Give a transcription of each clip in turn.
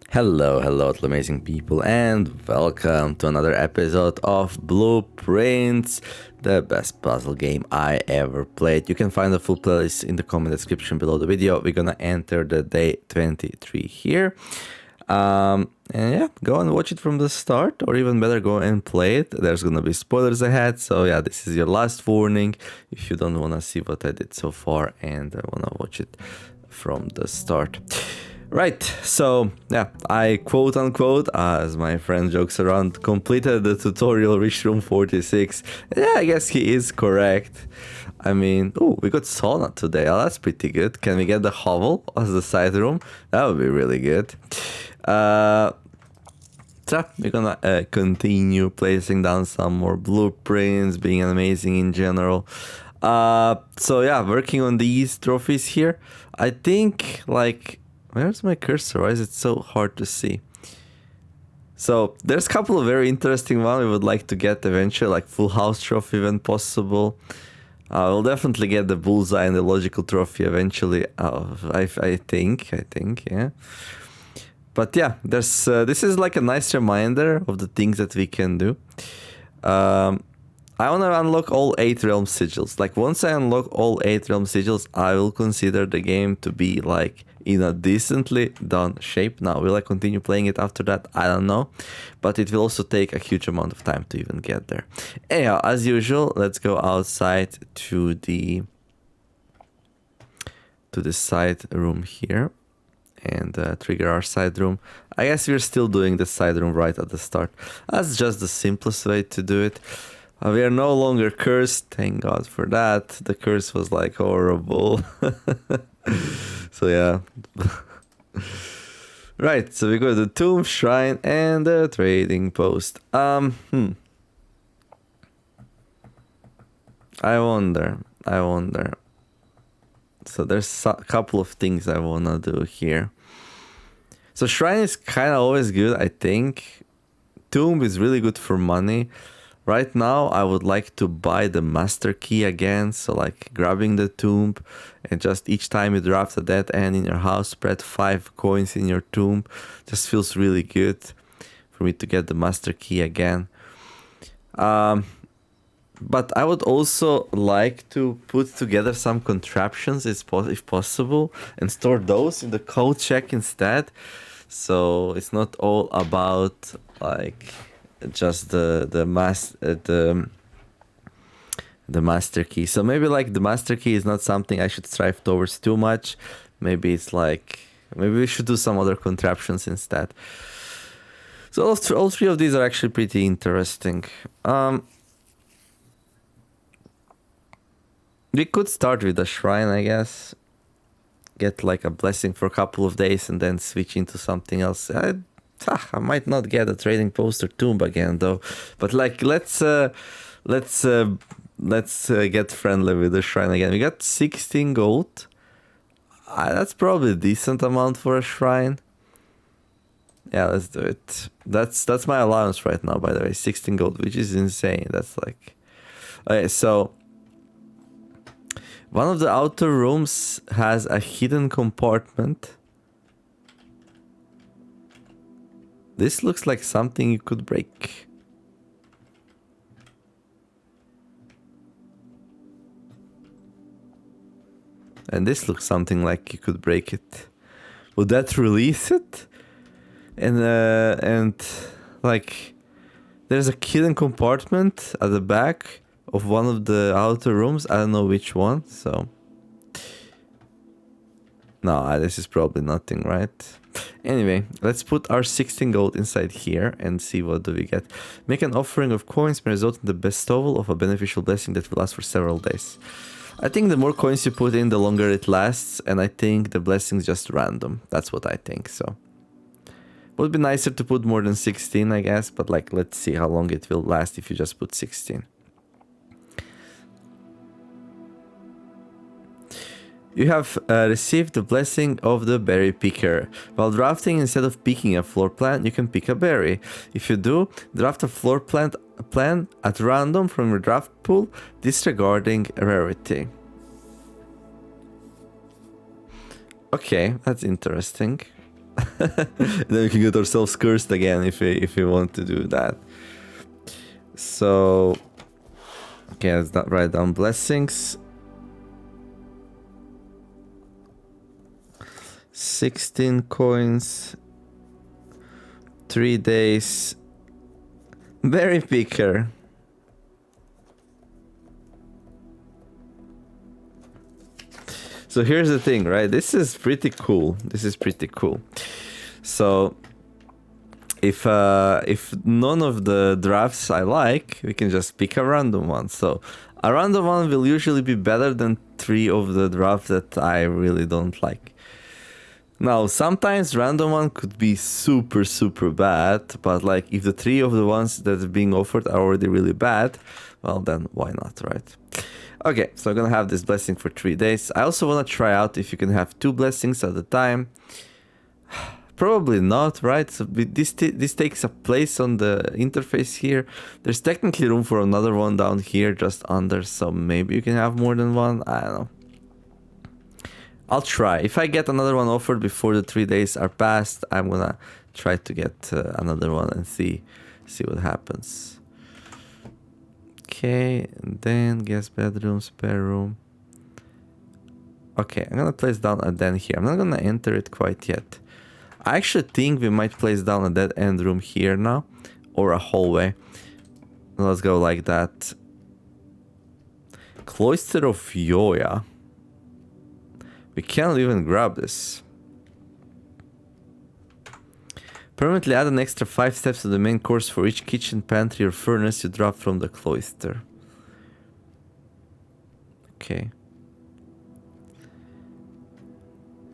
Hello, amazing people, and welcome to another episode of Blueprints, the best puzzle game I ever played. You can find the full playlist in the comment description below the video. We're gonna enter the day 23 here. And yeah, go and watch it from the start, or even better, go and play it. There's gonna be spoilers ahead, so yeah, this is your last warning if you don't wanna see what I did so far and wanna watch it from the start. Right, so yeah, I quote unquote, as my friend jokes around, completed the tutorial, reached room 46. Yeah, I guess he is correct. I mean, oh, we got sauna today. Oh, that's pretty good. Can we get the hovel as the side room? That would be really good. So we're gonna continue placing down some more blueprints, being amazing in general. So yeah, working on these trophies here. I think like, where's my cursor? Why is it so hard to see? So there's a couple of very interesting ones we would like to get eventually, like full house trophy when possible. We'll definitely get the bullseye and the logical trophy eventually. I think, yeah. But yeah, there's this is like a nice reminder of the things that we can do. I want to unlock all 8 realm sigils. Like once I unlock all 8 realm sigils, I will consider the game to be like in a decently done shape. Now, will I continue playing it after that? I don't know. But it will also take a huge amount of time to even get there. Anyhow, as usual, let's go outside to the side room here and trigger our side room. I guess we're still doing the side room right at the start. That's just the simplest way to do it. We are no longer cursed, thank God for that. The curse was like horrible. So yeah. Right, so we got the tomb, shrine, and the trading post. I wonder. So there's a couple of things I wanna do here. So shrine is kind of always good, I think. Tomb is really good for money. Right now, I would like to buy the master key again. So like grabbing the tomb and just each time you draft a dead end in your house, spread 5 coins in your tomb. Just feels really good for me to get the master key again. But I would also like to put together some contraptions if possible and store those in the code check instead. So it's not all about like just the master key. So maybe like the master key is not something I should strive towards too much. Maybe it's like, maybe we should do some other contraptions instead. So all three of these are actually pretty interesting. We could start with the shrine, I guess. Get like a blessing for a couple of days and then switch into something else. I might not get a trading post or tomb again though, but like let's get friendly with the shrine again. We got 16 gold. That's probably a decent amount for a shrine. Yeah, let's do it. That's my allowance right now, by the way, 16 gold, which is insane. That's like, okay, so one of the outer rooms has a hidden compartment. This looks like something you could break. And this looks something like you could break it. Would that release it? And like there's a hidden compartment at the back of one of the outer rooms. I don't know which one, so no, this is probably nothing, right? Anyway, let's put our 16 gold inside here and see what do we get. Make an offering of coins may result in the bestowal of a beneficial blessing that will last for several days. I think the more coins you put in, the longer it lasts, and I think the blessing's just random. That's what I think, so. Would be nicer to put more than 16, I guess, but like, let's see how long it will last if you just put 16. You have received the blessing of the berry picker. While drafting, instead of picking a floor plan, you can pick a berry. If you do, draft a floor plan at random from your draft pool, disregarding rarity. Okay, that's interesting. Then we can get ourselves cursed again if we want to do that. So, okay, let's not write down blessings. 16 coins. 3 days. Berry picker. So here's the thing, right? This is pretty cool. This is pretty cool. So if none of the drafts I like, we can just pick a random one. So a random one will usually be better than 3 of the drafts that I really don't like. Now, sometimes random one could be super, super bad, but like if the 3 of the ones that are being offered are already really bad, well then why not, right? Okay, so I'm gonna have this blessing for 3 days. I also wanna try out if you can have 2 blessings at a time. Probably not, right? So this takes a place on the interface here. There's technically room for another one down here just under, so maybe you can have more than one. I don't know. I'll try. If I get another one offered before the 3 days are passed, I'm gonna try to get another one and see what happens. Okay, and then guest bedroom, spare room. Okay, I'm gonna place down a den here. I'm not gonna enter it quite yet. I actually think we might place down a dead end room here now, or a hallway. Let's go like that. Cloister of Yoya. We can't even grab this. Permanently add an extra 5 steps to the main course for each kitchen, pantry, or furnace you drop from the cloister. Okay.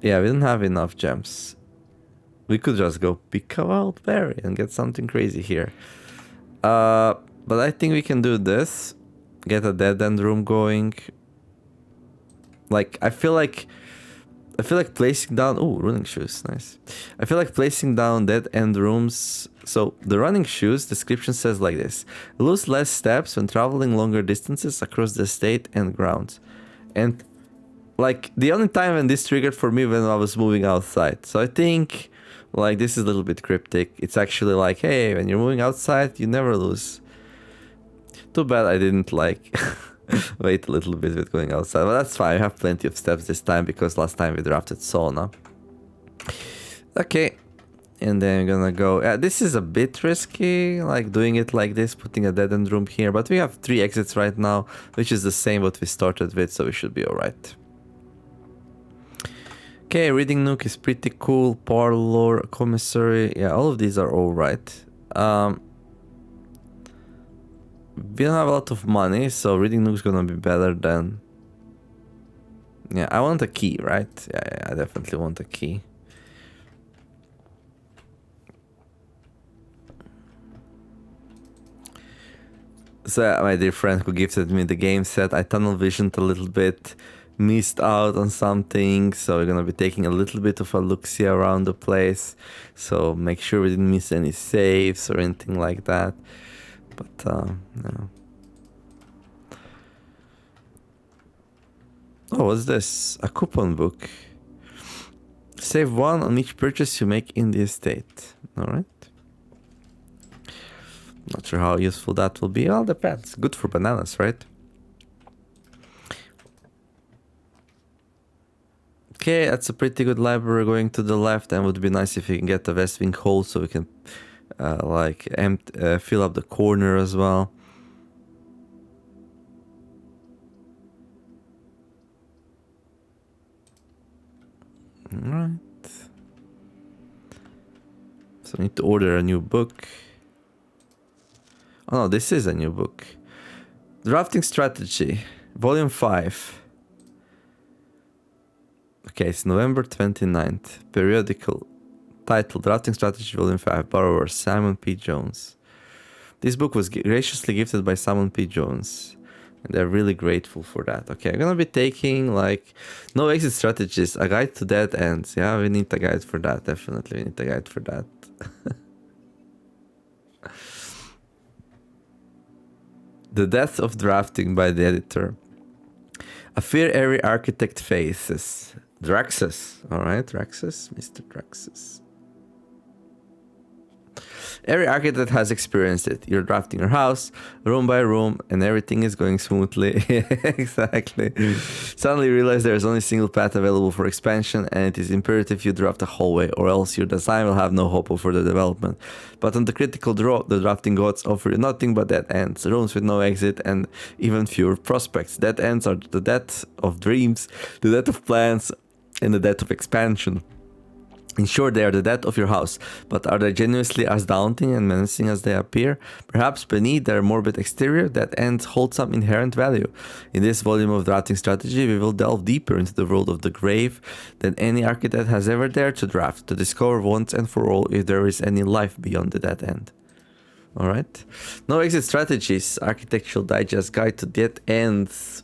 Yeah, we don't have enough gems. We could just go pick a wild berry and get something crazy here. But I think we can do this. Get a dead end room going. Like, I feel like placing down... Oh, running shoes. Nice. I feel like placing down dead end rooms... So, the running shoes description says like this. Lose less steps when traveling longer distances across the estate and grounds. And, like, the only time when this triggered for me when I was moving outside. So, I think, like, this is a little bit cryptic. It's actually like, hey, when you're moving outside, you never lose. Too bad I didn't, like... wait a little bit with going outside, but that's fine. I have plenty of steps this time because last time we drafted sauna. Okay, and then I'm gonna go. This is a bit risky, like doing it like this, putting a dead end room here, but we have 3 exits right now, which is the same what we started with, so we should be alright. Okay, reading nook is pretty cool. Parlor, commissary, yeah, all of these are alright. We don't have a lot of money, so reading nook's gonna be better than... Yeah, I want a key, right? Yeah, I definitely want a key. So my dear friend who gifted me the game said I tunnel visioned a little bit, missed out on something, so we're gonna be taking a little bit of a look-see around the place. So make sure we didn't miss any saves or anything like that. But, no. Oh, what's this? A coupon book. Save 1 on each purchase you make in the estate. Alright. Not sure how useful that will be. All depends. Good for bananas, right? Okay, that's a pretty good library going to the left, and would be nice if we can get the West Wing hole so we can fill up the corner as well. Alright. So I need to order a new book. Oh no, this is a new book. Drafting Strategy, Volume 5. Okay, it's November 29th. Periodical. Title, Drafting Strategy Volume 5, borrower Simon P. Jones. This book was graciously gifted by Simon P. Jones. And they're really grateful for that. Okay, I'm gonna be taking, like, no exit strategies, a guide to dead ends. Yeah, we need a guide for that. Definitely we need a guide for that. The Death of Drafting by the editor. A fear-airy architect faces. Draxus. Alright, Draxus. Mr. Draxus. Every architect has experienced it. You're drafting your house, room by room, and everything is going smoothly. Exactly. Suddenly you realize there is only a single path available for expansion, and it is imperative you draft a hallway, or else your design will have no hope of further development. But on the critical draw, the drafting gods offer you nothing but dead ends, rooms with no exit, and even fewer prospects. Dead ends are the death of dreams, the death of plans, and the death of expansion. In short, they are the death of your house, but are they genuinely as daunting and menacing as they appear? Perhaps beneath their morbid exterior, that ends hold some inherent value. In this volume of drafting strategy, we will delve deeper into the world of the grave than any architect has ever dared to draft, to discover once and for all if there is any life beyond the dead end. Alright? No exit strategies, Architectural Digest Guide to Dead Ends.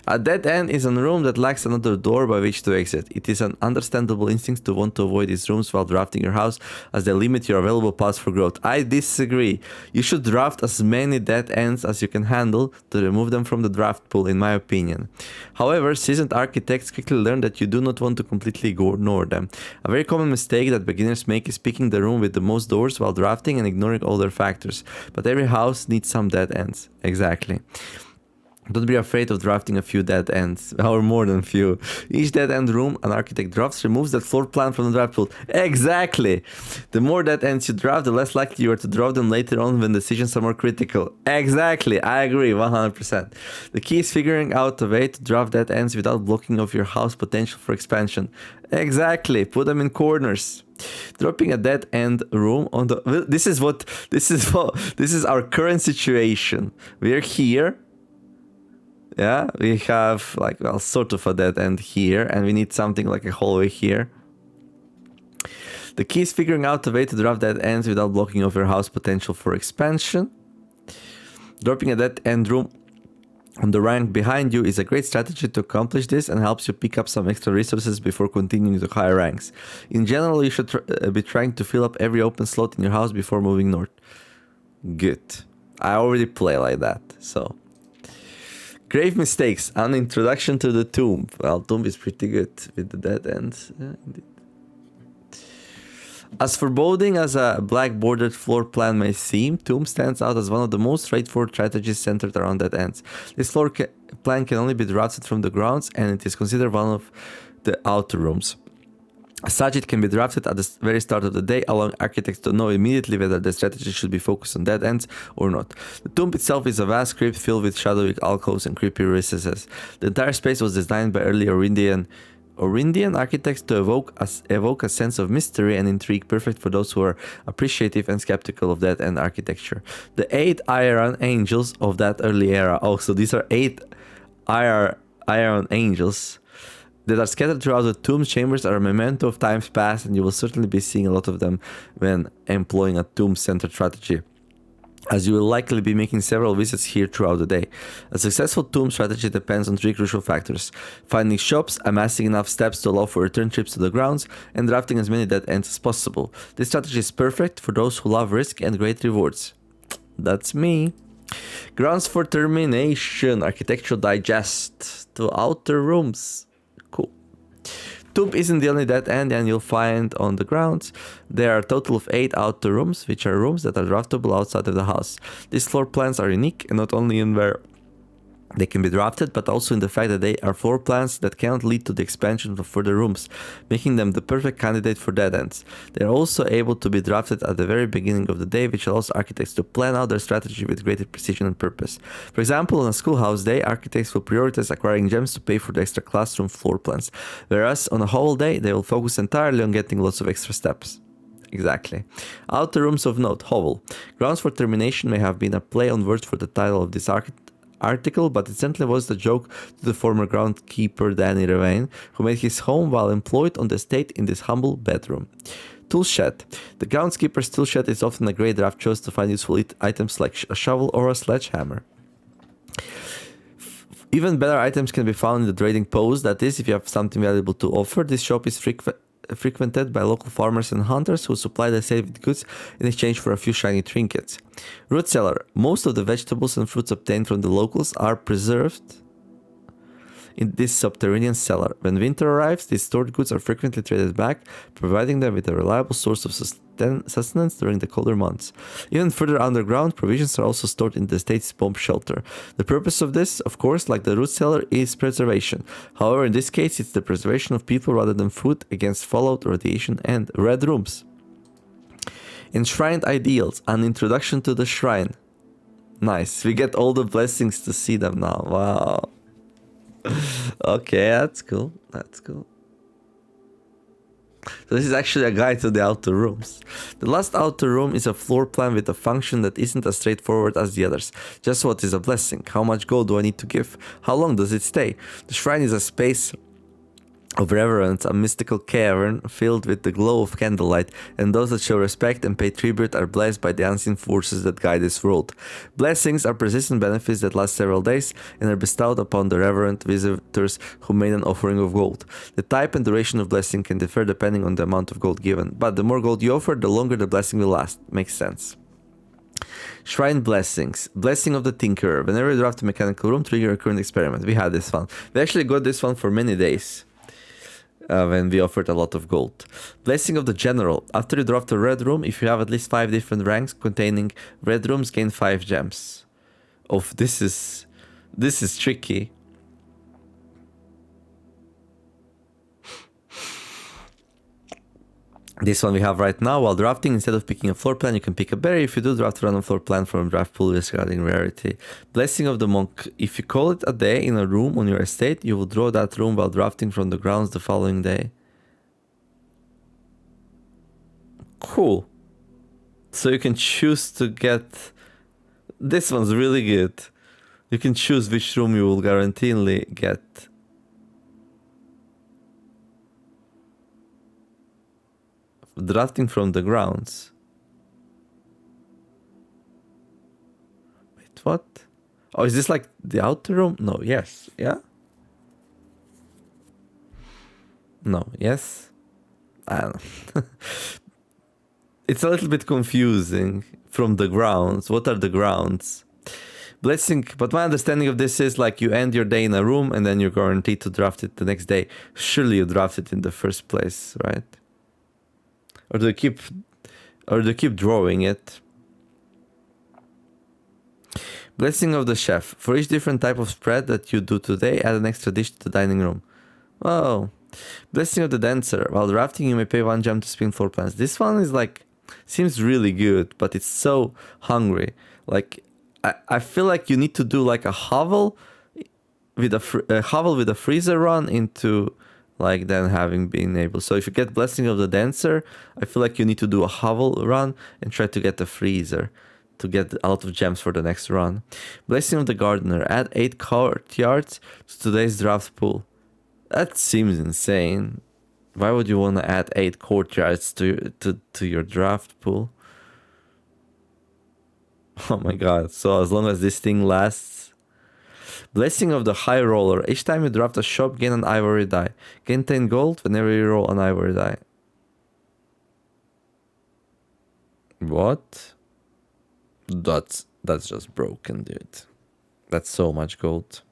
A dead end is a room that lacks another door by which to exit. It is an understandable instinct to want to avoid these rooms while drafting your house, as they limit your available paths for growth. I disagree. You should draft as many dead ends as you can handle to remove them from the draft pool, in my opinion. However, seasoned architects quickly learn that you do not want to completely ignore them. A very common mistake that beginners make is picking the room with the most doors while drafting and ignoring other factors. But every house needs some dead ends. Exactly. Don't be afraid of drafting a few dead ends, or more than few. Each dead end room an architect drafts removes that floor plan from the draft pool. Exactly! The more dead ends you draft, the less likely you are to draw them later on when decisions are more critical. Exactly! I agree, 100%. The key is figuring out a way to draft dead ends without blocking off your house potential for expansion. Exactly! Put them in corners. Dropping a dead end room on the... This is our current situation. We're here. Yeah, we have like, well, sort of a dead end here, and we need something like a hallway here. The key is figuring out a way to drop dead ends without blocking off your house potential for expansion. Dropping a dead end room on the rank behind you is a great strategy to accomplish this and helps you pick up some extra resources before continuing to higher ranks. In general, you should be trying to fill up every open slot in your house before moving north. Good. I already play like that, so... Grave mistakes. An introduction to the tomb. Well, tomb is pretty good with the dead ends. Yeah, indeed. As foreboding as a black bordered floor plan may seem, tomb stands out as one of the most straightforward strategies centered around dead ends. This floor plan can only be drafted from the grounds, and it is considered one of the outer rooms. As such, it can be drafted at the very start of the day, allowing architects to know immediately whether the strategy should be focused on dead ends or not. The tomb itself is a vast crypt filled with shadowy alcoves and creepy recesses. The entire space was designed by early Orindian architects to evoke a sense of mystery and intrigue, perfect for those who are appreciative and skeptical of dead end architecture. The 8 iron angels of that early era. Oh, so these are 8 iron angels that are scattered throughout the tomb's chambers are a memento of times past, and you will certainly be seeing a lot of them when employing a tomb-centered strategy, as you will likely be making several visits here throughout the day. A successful tomb strategy depends on 3 crucial factors: finding shops, amassing enough steps to allow for return trips to the grounds, and drafting as many dead ends as possible. This strategy is perfect for those who love risk and great rewards. That's me. Grounds for termination. Architectural Digest. To outer rooms. Cool. Tomb isn't the only dead end and you'll find on the grounds. There are a total of 8 outer rooms, which are rooms that are draftable outside of the house. These floor plans are unique, and not only in where they can be drafted, but also in the fact that they are floor plans that cannot lead to the expansion of further rooms, making them the perfect candidate for dead ends. They are also able to be drafted at the very beginning of the day, which allows architects to plan out their strategy with greater precision and purpose. For example, on a schoolhouse day, architects will prioritize acquiring gems to pay for the extra classroom floor plans, whereas on a whole day, they will focus entirely on getting lots of extra steps. Exactly. Outer rooms of note. Hovel. Grounds for termination may have been a play on words for the title of this article, but it certainly was the joke to the former groundkeeper Danny Revane, who made his home while employed on the estate in this humble bedroom. Tool shed. The groundskeeper's tool shed is often a great draft choice to find useful items like a shovel or a sledgehammer. Even better items can be found in the trading post, that is, if you have something valuable to offer. This shop is frequented by local farmers and hunters who supply the estate with goods in exchange for a few shiny trinkets. Root cellar. Most of the vegetables and fruits obtained from the locals are preserved in this subterranean cellar. When winter arrives, these stored goods are frequently traded back, providing them with a reliable source of sustenance during the colder months. Even further underground, provisions are also stored in the state's bomb shelter. The purpose of this, of course, like the root cellar, is preservation. However, in this case, it's the preservation of people rather than food against fallout, radiation, and red rooms. Enshrined Ideals, an introduction to the shrine. Nice, we get all the blessings to see them now. Wow. Okay, that's cool. That's cool. So this is actually a guide to the outer rooms. The last outer room is a floor plan with a function that isn't as straightforward as the others. Just what is a blessing? How much gold do I need to give? How long does it stay? The shrine is a space of reverence, a mystical cavern filled with the glow of candlelight, and those that show respect and pay tribute are blessed by the unseen forces that guide this world. Blessings are persistent benefits that last several days and are bestowed upon the reverent visitors who made an offering of gold. The type and duration of blessing can differ depending on the amount of gold given, but the more gold you offer, the longer the blessing will last. Makes sense. Shrine Blessings. Blessing of the Tinkerer. Whenever you draft a mechanical room, trigger a current experiment. We had this one. We actually got this one for many days. When we offered a lot of gold. Blessing of the General. After you draft a red room, if you have at least 5 different ranks containing red rooms, gain 5 gems. Oh, this is tricky. This one we have right now. While drafting, instead of picking a floor plan, you can pick a berry. If you do draft a random floor plan from a draft pool discarding rarity. Blessing of the Monk. If you call it a day in a room on your estate, you will draw that room while drafting from the grounds the following day. Cool. So you can choose to get... This one's really good. You can choose which room you will guaranteedly get. Drafting from the grounds. Wait, what? Oh, is this like the outer room? No, yes. Yeah? No, yes? I don't know. It's a little bit confusing. From the grounds. What are the grounds? Blessing, but my understanding of this is like you end your day in a room and then you're guaranteed to draft it the next day. Surely you draft it in the first place, right? Or do you keep drawing it? Blessing of the Chef. For each different type of spread that you do today, add an extra dish to the dining room. Oh. Blessing of the Dancer. While drafting, you may pay 1 gem to spin floor plans. This one is like, seems really good, but it's so hungry. Like, I feel like you need to do like a hovel with a freezer run into... like then having been able. So if you get Blessing of the Dancer, I feel like you need to do a hovel run and try to get the freezer to get a lot of gems for the next run. Blessing of the Gardener. Add 8 courtyards to today's draft pool. That seems insane. Why would you want to add 8 courtyards to your draft pool? Oh my god. So as long as this thing lasts. Blessing of the High Roller. Each time you draft a shop, gain an ivory die. Gain 10 gold whenever you roll an ivory die. What? That's just broken, dude. That's so much gold.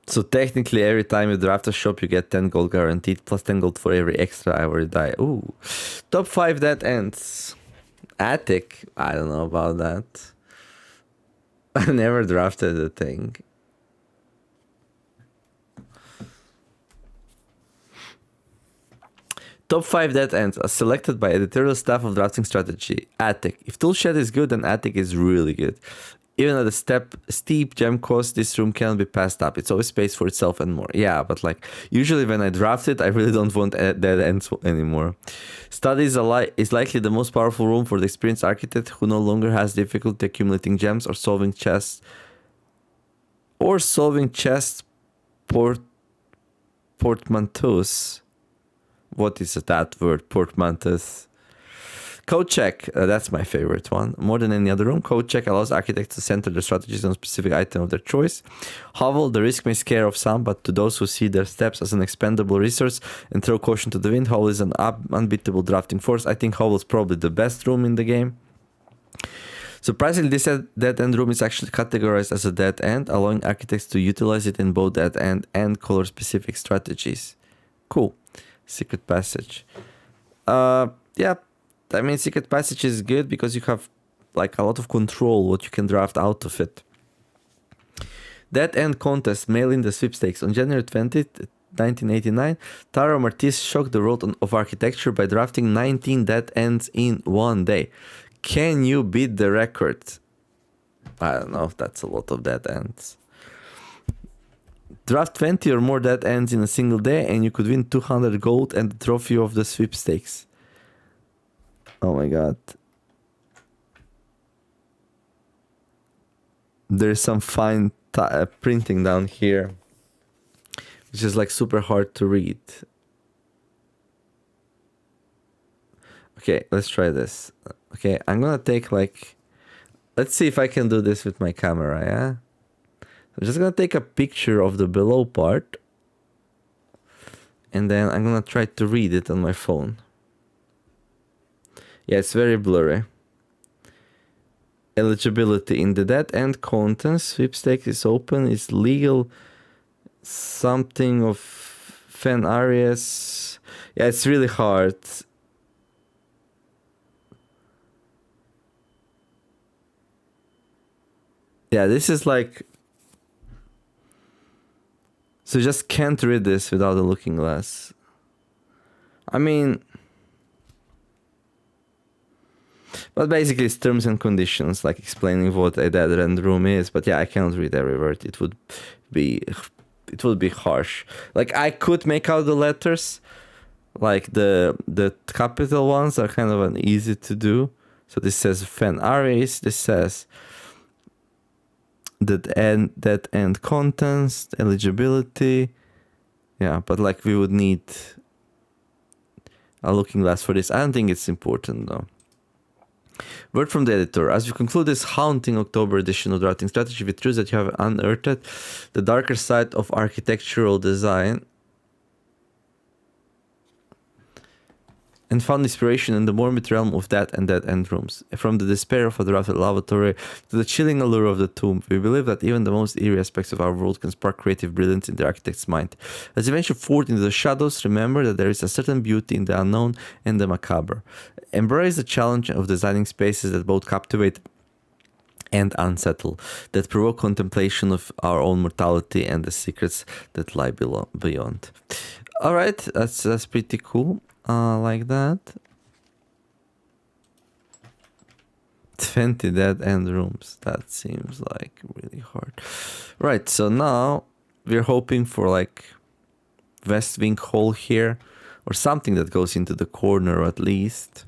So technically every time you draft a shop you get 10 gold guaranteed, plus 10 gold for every extra ivory die. Ooh. Top 5 dead ends. Attic, I don't know about that. I never drafted a thing. Top 5 dead ends as selected by editorial staff of drafting strategy. Attic. If Toolshed is good, then Attic is really good. Even at a steep gem cost, this room cannot be passed up. It's always space for itself and more. Yeah, but like, usually when I draft it, I really don't want dead ends anymore. Study is likely the most powerful room for the experienced architect who no longer has difficulty accumulating gems or solving chests. Portmanteaus. What is that word? Portmanteaus. Code check, that's my favorite one. More than any other room, code check allows architects to center their strategies on a specific item of their choice. Hovel, the risk may scare off some, but to those who see their steps as an expendable resource and throw caution to the wind, Hovel is an unbeatable drafting force. I think Hovel is probably the best room in the game. Surprisingly, this dead-end room is actually categorized as a dead end, allowing architects to utilize it in both dead-end and color-specific strategies. Cool. Secret passage. Yeah, I mean, secret passage is good because you have like a lot of control what you can draft out of it. Dead-end contest mail-in the sweepstakes. On January 20th, 1989, Tara Martis shocked the world of architecture by drafting 19 dead ends in one day. Can you beat the record? I don't know if that's a lot of dead ends. Draft 20 or more dead ends in a single day and you could win 200 gold and the trophy of the sweepstakes. Oh my god. There's some fine printing down here, which is like super hard to read. Okay, let's try this. Okay, I'm gonna take like, let's see if I can do this with my camera, yeah? I'm just gonna take a picture of the below part and then I'm gonna try to read it on my phone. Yeah, it's very blurry. Eligibility in the dead end contents, sweepstakes is open, is legal, something of fan areas. Yeah, it's really hard. Yeah, this is like, so you just can't read this without a looking glass. I mean, but basically it's terms and conditions, like explaining what a dead end room is. But yeah, I cannot read every word. It would be harsh. Like I could make out the letters, like the capital ones are kind of easy to do. So this says fan arrays. This says dead end contents, eligibility. Yeah, but like we would need a looking glass for this. I don't think it's important though. Word from the editor. As you conclude this haunting October edition of Drafting Strategy, with truths that you have unearthed, the darker side of architectural design, and found inspiration in the morbid realm of dead end rooms. From the despair of a drafted lavatory to the chilling allure of the tomb, we believe that even the most eerie aspects of our world can spark creative brilliance in the architect's mind. As you venture forth into the shadows, remember that there is a certain beauty in the unknown and the macabre. Embrace the challenge of designing spaces that both captivate and unsettle, that provoke contemplation of our own mortality and the secrets that lie beyond. All right, that's pretty cool. Like that. 20 dead end rooms. That seems like really hard. Right, so now we're hoping for like west wing hole here or something that goes into the corner at least.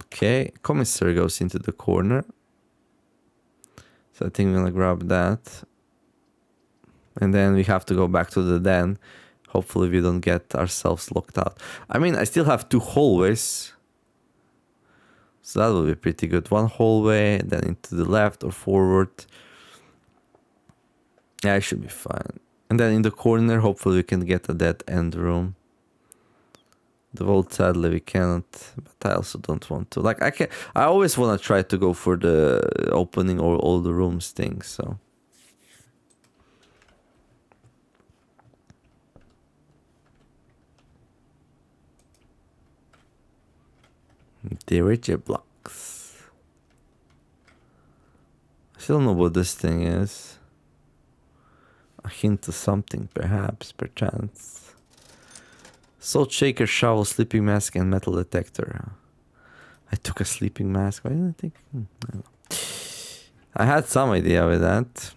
Okay, commissary goes into the corner. So I think we're gonna grab that. And then we have to go back to the den. Hopefully we don't get ourselves locked out. I mean, I still have 2 hallways. So that will be pretty good. 1 hallway, then into the left or forward. Yeah, I should be fine. And then in the corner, hopefully we can get a dead end room. The vault, sadly, we cannot. But I also don't want to. Like, I always want to try to go for the opening all the rooms thing, so. The rigid blocks. I still don't know what this thing is. A hint of something, perhaps, perchance. Salt shaker, shovel, sleeping mask, and metal detector. I took a sleeping mask. Why didn't I think? I don't know. I had some idea with that.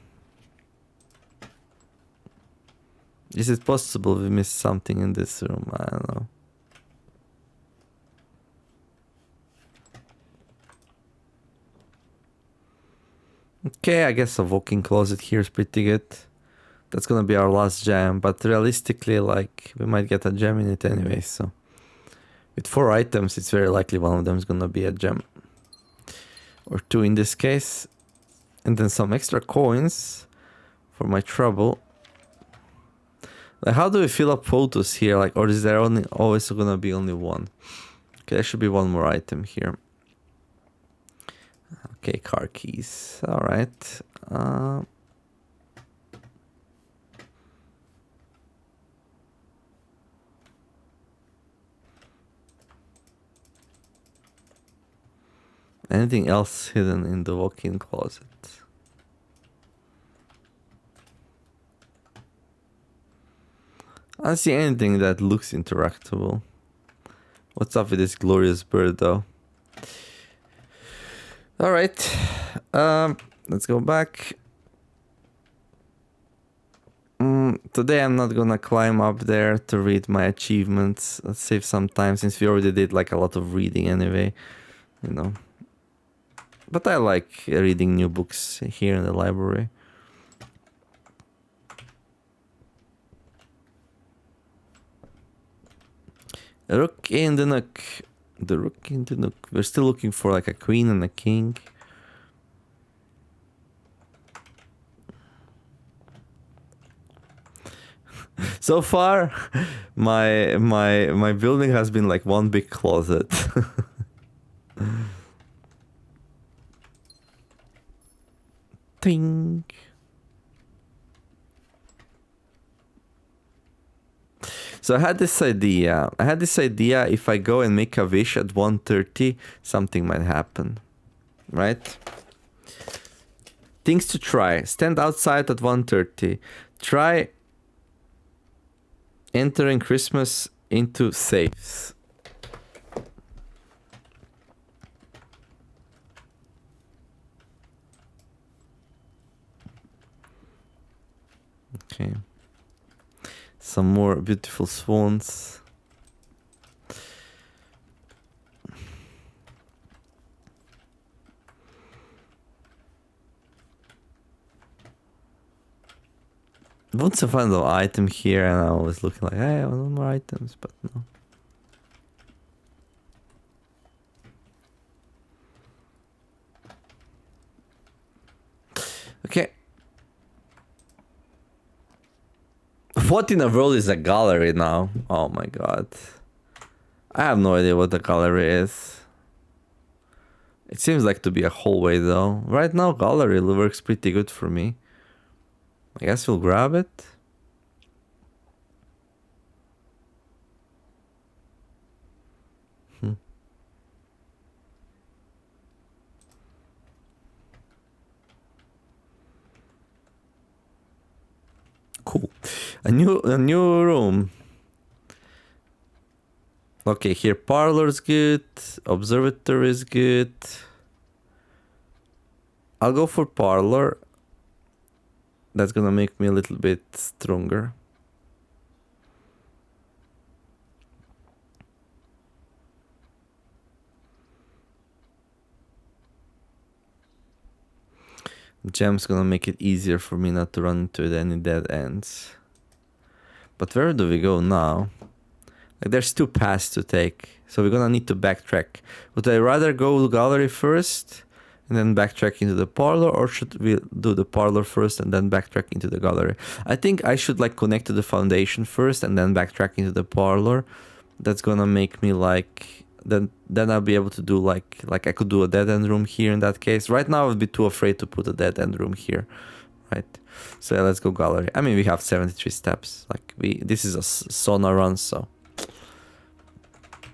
Is it possible we missed something in this room? I don't know. Okay, I guess a walk-in closet here is pretty good. That's gonna be our last gem, but realistically, like, we might get a gem in it anyway, so. With 4 items, it's very likely one of them is gonna be a gem. Or 2 in this case. And then some extra coins for my trouble. Like, how do we fill up photos here? Like, or is there always gonna be only 1? Okay, there should be 1 more item here. Okay, car keys. All right. Anything else hidden in the walk-in closet? I don't see anything that looks interactable. What's up with this glorious bird, though? All right. Let's go back. Today I'm not gonna climb up there to read my achievements. Let's save some time since we already did like a lot of reading anyway, you know. But I like reading new books here in the library. Rook in the nook. The rook in the nook. We're still looking for like a queen and a king. So far, my building has been like one big closet. Ting. So I had this idea. If I go and make a wish at 1:30, something might happen. Right? Things to try. Stand outside at 1:30. Try entering Christmas into safes. Okay. Some more beautiful swans. Once I find an item here, and I was looking like, hey, I want more items, but no. Okay. What in the world is a gallery now? Oh my god. I have no idea what the gallery is. It seems like to be a hallway though. Right now, gallery works pretty good for me. I guess we'll grab it. Cool. A new room. Okay, here parlor's good. Observatory is good. I'll go for parlor. That's gonna make me a little bit stronger. Gem's gonna make it easier for me not to run into any dead ends. But where do we go now? Like, there's two paths to take, so we're gonna need to backtrack. Would I rather go to gallery first and then backtrack into the parlor, or should we do the parlor first and then backtrack into the gallery? I think I should like connect to the foundation first and then backtrack into the parlor. That's gonna make me like then I'll be able to do like I could do a dead end room here in that case. Right now I would be too afraid to put a dead end room here, right? So yeah, let's go gallery. I mean, we have 73 steps. Like this is a sauna run, so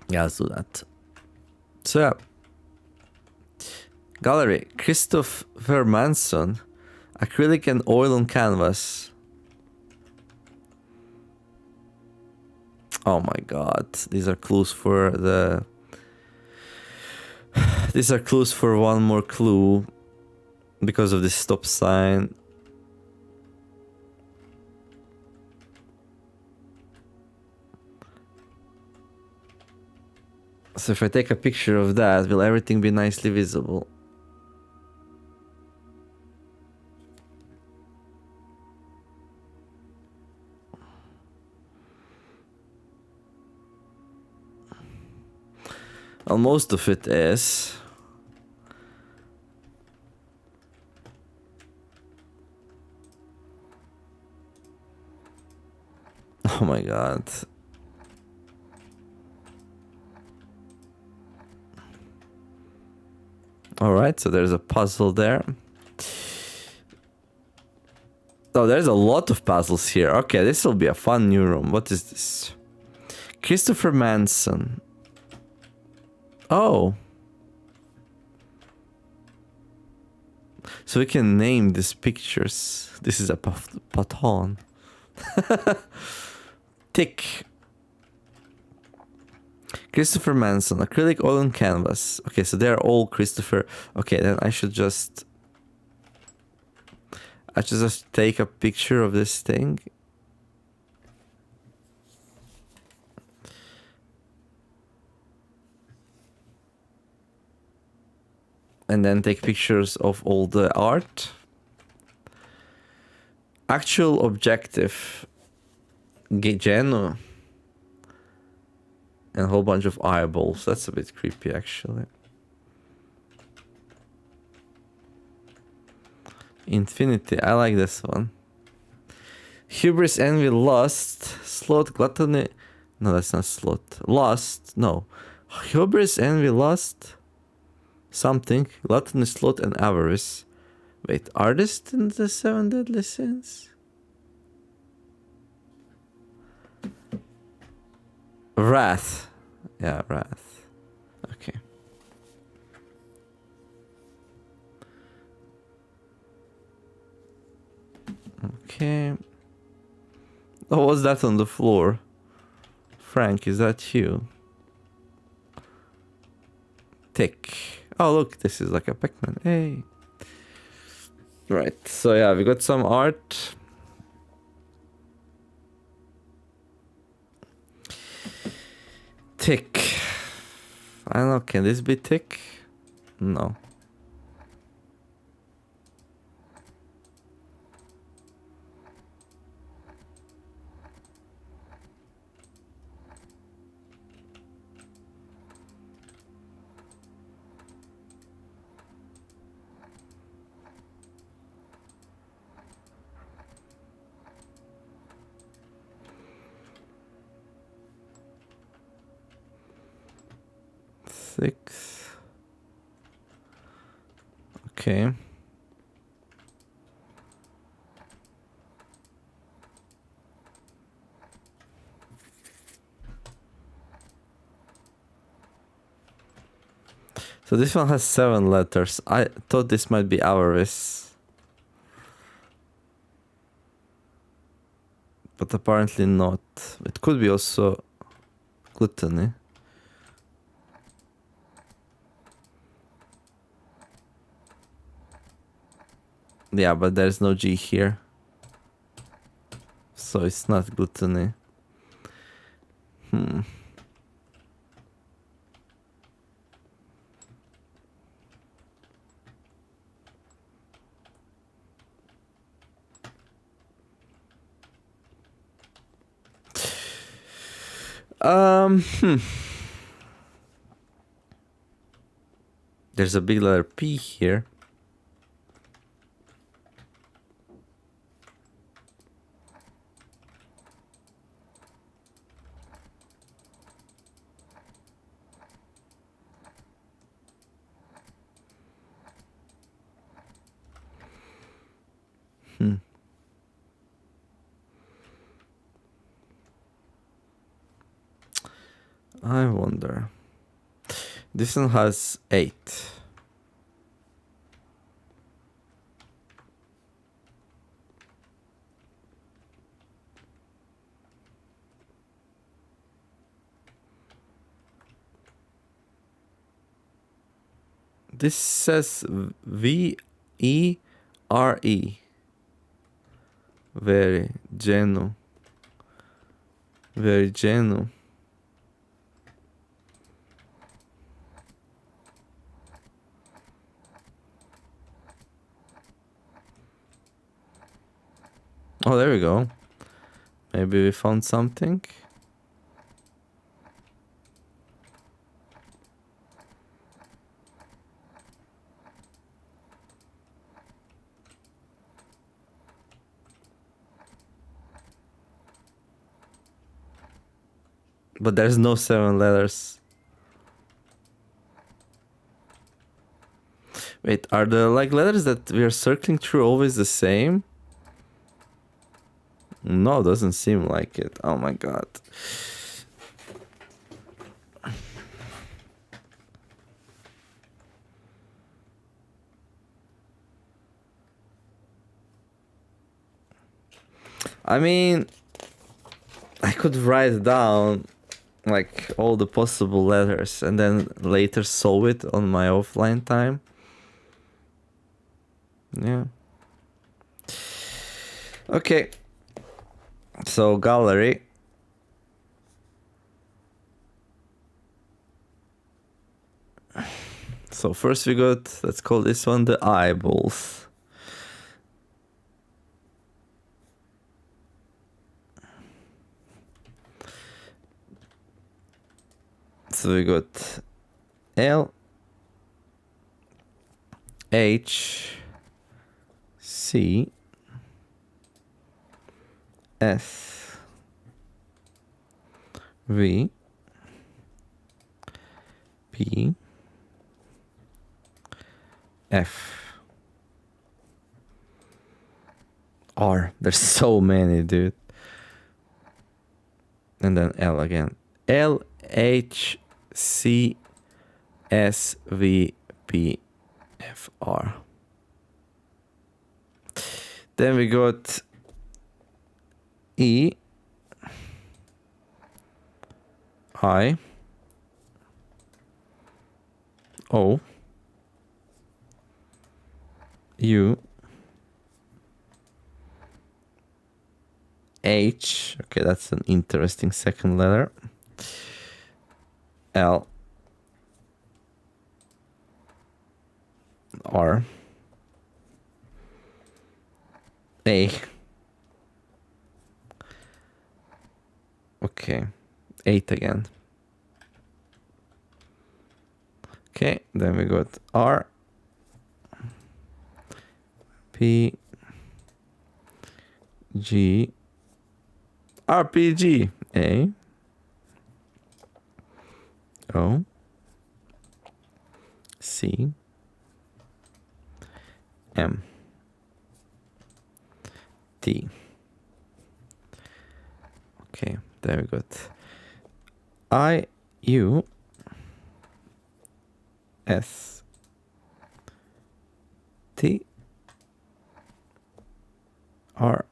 yeah, let's do that. So yeah, gallery. Christopher Manson, acrylic and oil on canvas. Oh my god, these are clues for the. These are clues for one more clue because of this stop sign. So if I take a picture of that, will everything be nicely visible? Well, most of it is. Oh my god. All right, so there's a puzzle there. Oh, there's a lot of puzzles here. Okay, this will be a fun new room. What is this? Christopher Manson. Oh. So we can name these pictures. This is a paton. Tick. Christopher Manson. Acrylic oil on canvas. Okay, so they're all Christopher. Okay, then I should just take a picture of this thing. And then take pictures of all the art. Actual objective. Geno. And a whole bunch of eyeballs. That's a bit creepy, actually. Infinity. I like this one. Hubris, envy, lust, sloth, gluttony. No, that's not sloth. Lust. No. Hubris, envy, lust. Something. Gluttony, sloth, and avarice. Wait, are this in the 7 deadly sins? Wrath. Yeah, wrath. Okay. Okay. Oh, what's that on the floor? Frank, is that you? Tick. Oh, look, this is like a Pac-Man. Hey. Right, so yeah, we got some art. Tick. I don't know, can this be tick? No. Six. Okay. So this one has 7 letters. I thought this might be avarice. But apparently not. It could be also gluttony. Yeah, but there's no G here. So it's not gluttony. There's a big letter P here. I wonder. This one has 8. This says V-E-R-E. Very genu. Very genu. Oh, there we go. Maybe we found something. But there's no 7 letters. Wait, are the like letters that we are circling through always the same? No, doesn't seem like it. Oh my god. I mean, I could write down like all the possible letters and then later solve it on my offline time. Yeah. Okay. So gallery. So first we got, let's call this one the eyeballs. So we got L H C S V P F R. There's so many, dude. And then L again. L H C S V P F R. Then we got E I O U H. Okay, that's an interesting second letter. L R A. Okay, 8 again. Okay, then we got R P G RPG A O C M T. Okay, there we got I U S T R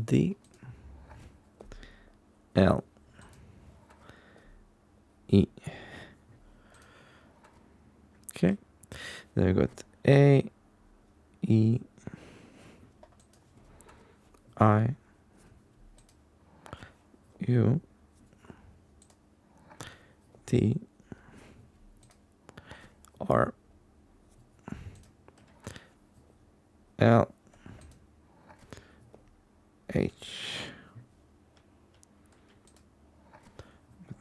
D L E. Okay, then we got A E I U T R L H.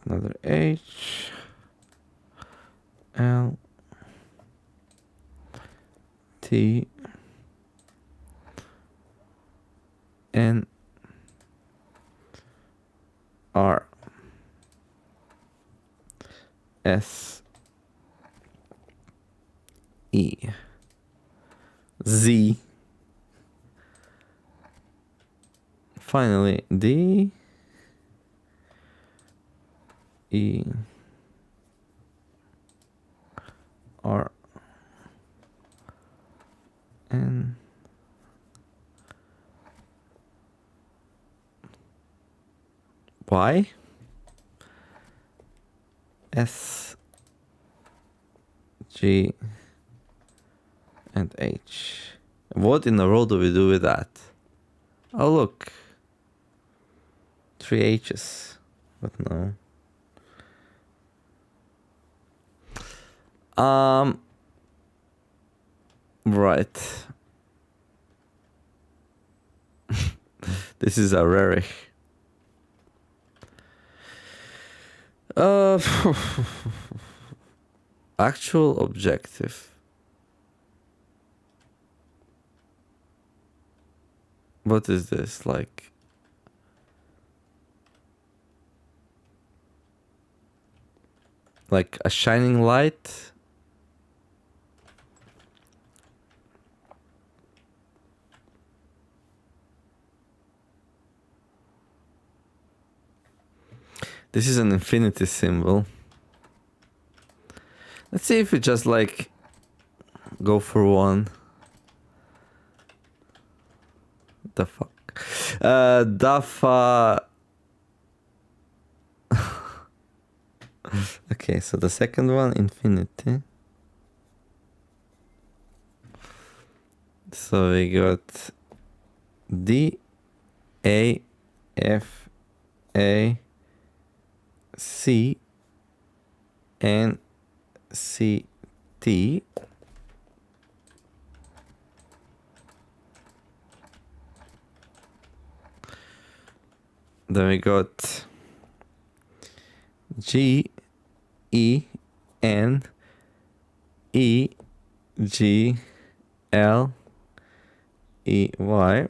Another H L T N R S E Z. Finally, D E R N Y S G and H. What in the world do we do with that? Oh look, 3 H's, but no. Right. This is a rare. Actual objective. What is this like? like a shining light. This is an infinity symbol. Let's see if we just like go for one. The fuck? Dafa. Okay, so the second one, infinity. So we got D A F A C N C T. Then we got G E N E G L E Y.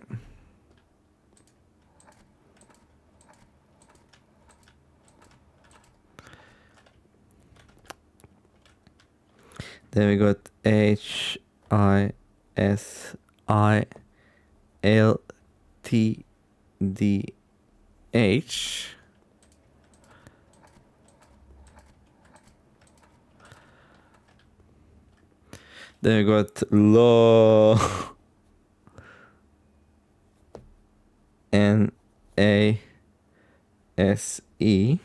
Then we got H I S I L T D H. Then we got Lo N A S E.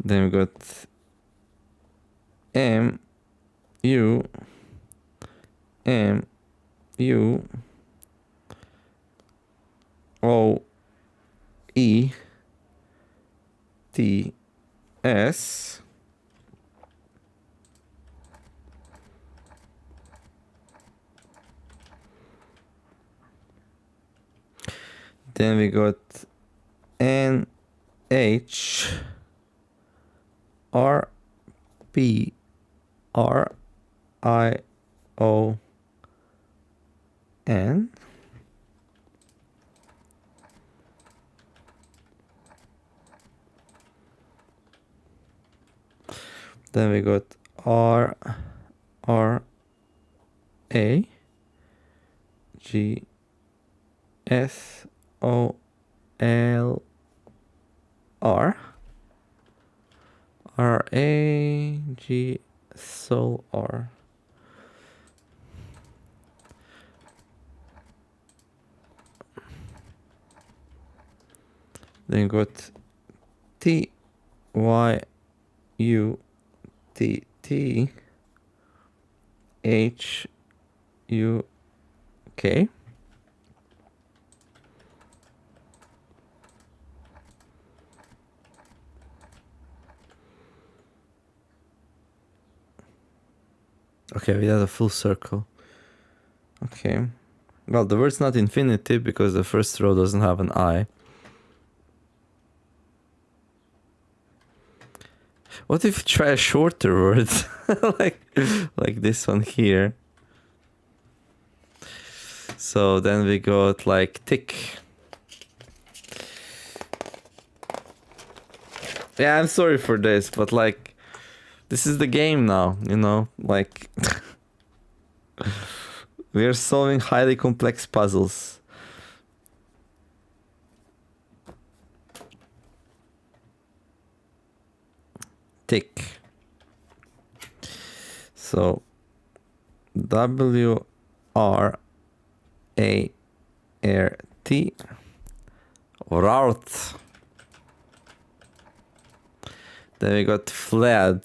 Then we got M U M U O E T S. Then we got N H R P R I O N. Then we got R R A G S O L R R A G Soul R. Then got T Y U T T H U K. Okay, we had a full circle. Okay. Well, the word's not infinity because the first row doesn't have an I. What if you try a shorter word? like this one here. So then we got like tick. Yeah, I'm sorry for this, but like this is the game now, you know? Like we are solving highly complex puzzles. Tick. So W R A R T. Route. Then we got fled.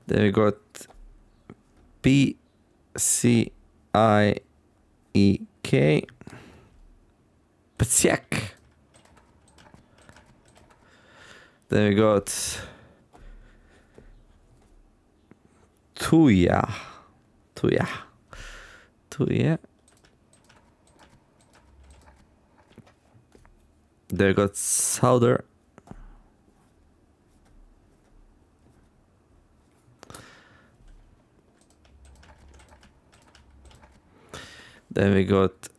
Then we got P C I E K. Psiak. Then we got Tuya. Tuya. Tuya. Then we got Souther. Then we got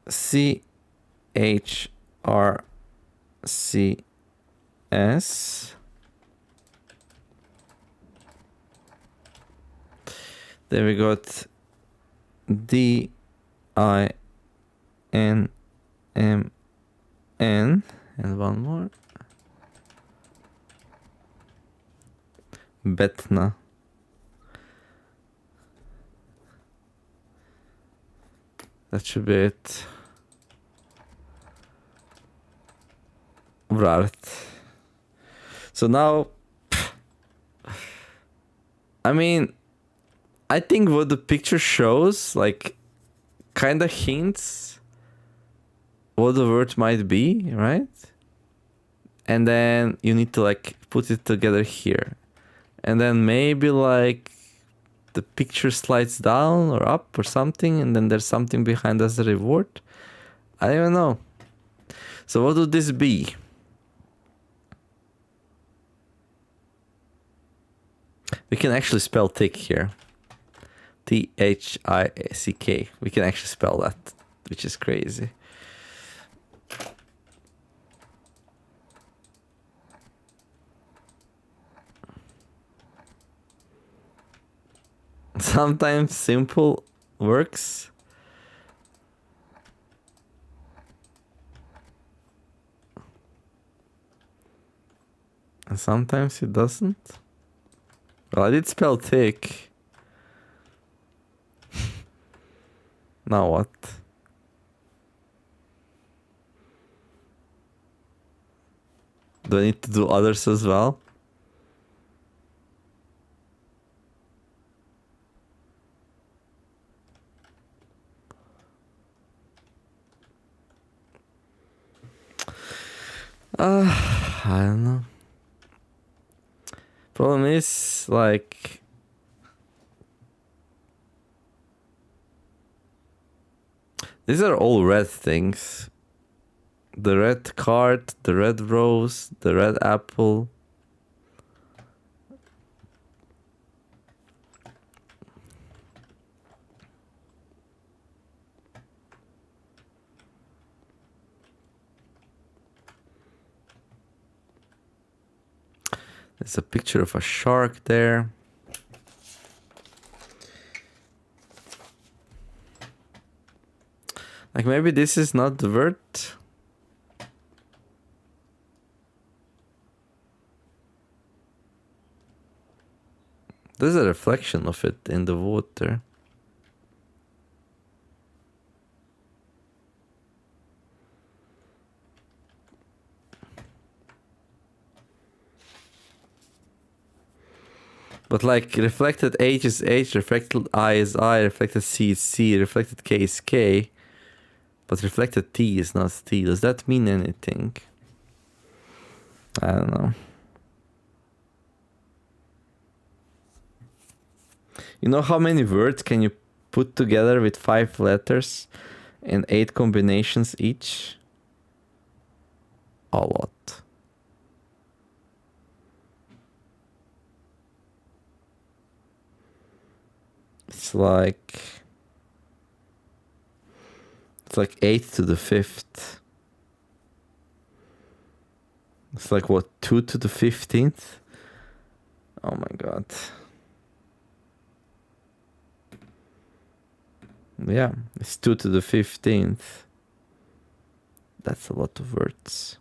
CHRCS. Then we got DINMN and one more. Betna. That should be it. Right. So now, I mean, I think what the picture shows, like, kind of hints what the word might be, right? And then you need to, like, put it together here. And then maybe, like, the picture slides down or up or something, and then there's something behind as a reward. I don't know. So what would this be? We can actually spell tick here. THICK. We can actually spell that, which is crazy. Sometimes simple works. And sometimes it doesn't. Well, I did spell tick. Now what? Do I need to do others as well? I don't know. Problem is, like, these are all red things. The red card, the red rose, the red apple. There's a picture of a shark there. Like, maybe this is not the word. There's a reflection of it in the water. But like, reflected H is H, reflected I is I, reflected C is C, reflected K is K. But reflected T is not T. Does that mean anything? I don't know. You know how many words can you put together with 5 letters and 8 combinations each? A lot. It's like 8 to the 5th. It's like what, 2 to the 15th? Oh my god. Yeah, it's 2 to the 15th. That's a lot of words.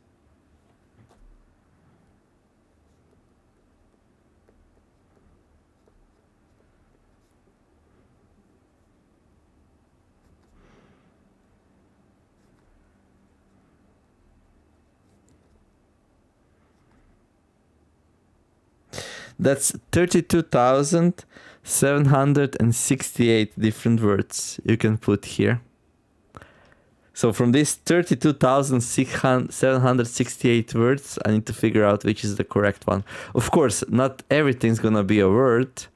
That's 32,768 different words you can put here. So from these 32,768 words, I need to figure out which is the correct one. Of course, not everything's gonna be a word,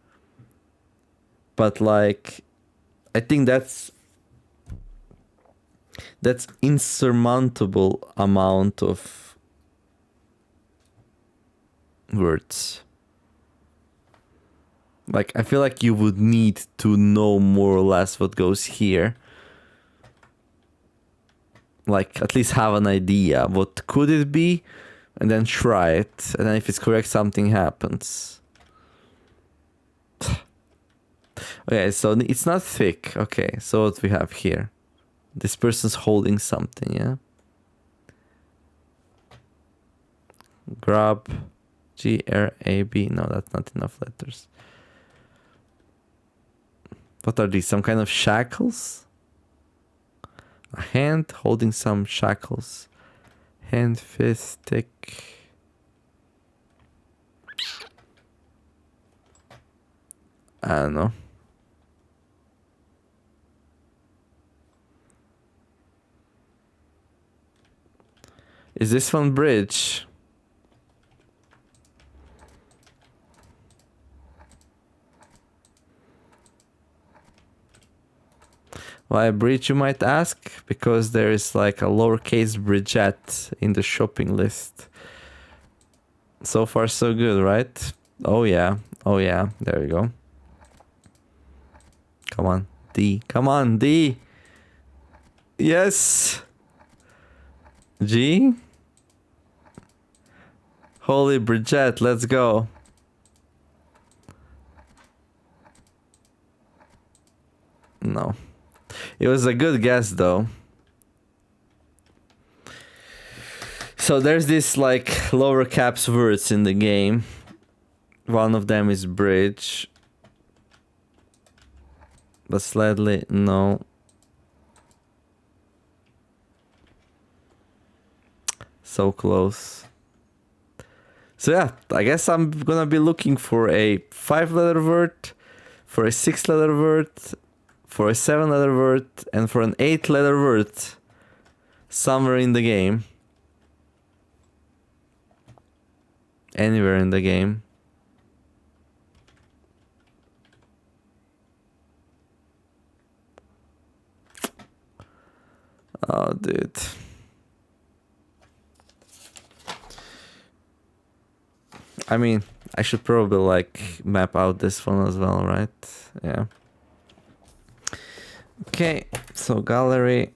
but like, I think that's insurmountable amount of words. Like, I feel like you would need to know more or less what goes here like at least have an idea what could it be, and then try it, and then if it's correct, something happens. Okay, so it's not thick. Okay, so what we have here? This person's holding something, yeah? Grab. G-R-A-B. No, that's not enough letters. What are these? Some kind of shackles? A hand holding some shackles. Hand, fist, stick. I don't know. Is this one bridge? Why a bridge, you might ask? Because there is like a lowercase bridgette in the shopping list. So far so good, right? Oh yeah, oh yeah, there we go. Come on, D, come on, D! Yes! G? Holy Bridget, let's go. No. It was a good guess though. So there's this like lower caps words in the game. One of them is bridge. But slightly, no. So close. So yeah, I guess I'm gonna be looking for a 5-letter word, for a 6-letter word, for a 7-letter word, and for an 8-letter word somewhere in the game. Anywhere in the game. Oh, dude. I mean, I should probably like map out this one as well, right? Yeah. Okay, so gallery.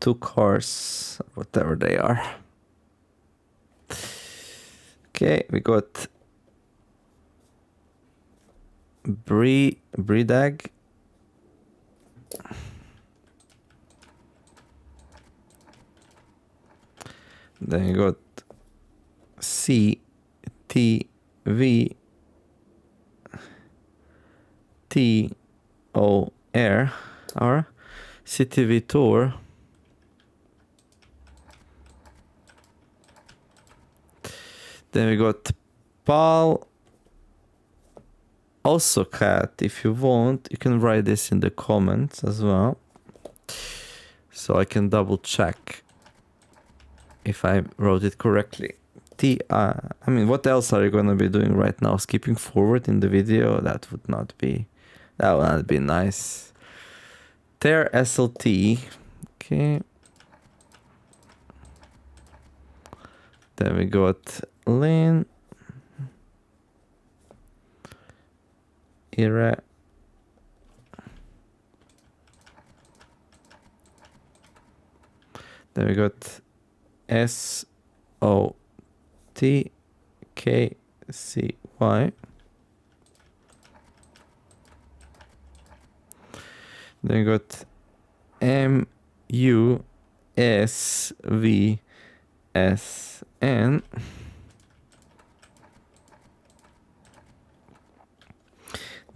2 cars, whatever they are. Okay, we got Bredag. Then you got C T V T O R CTV Tour. Then we got Pal. Also cat, if you want, you can write this in the comments as well. So I can double check if I wrote it correctly. I mean, what else are you gonna be doing right now? Skipping forward in the video? That would not be nice. Tear SLT. Okay. Then we got Lin. Ira. Then we got SOTKCY. Then we got MUSVSN.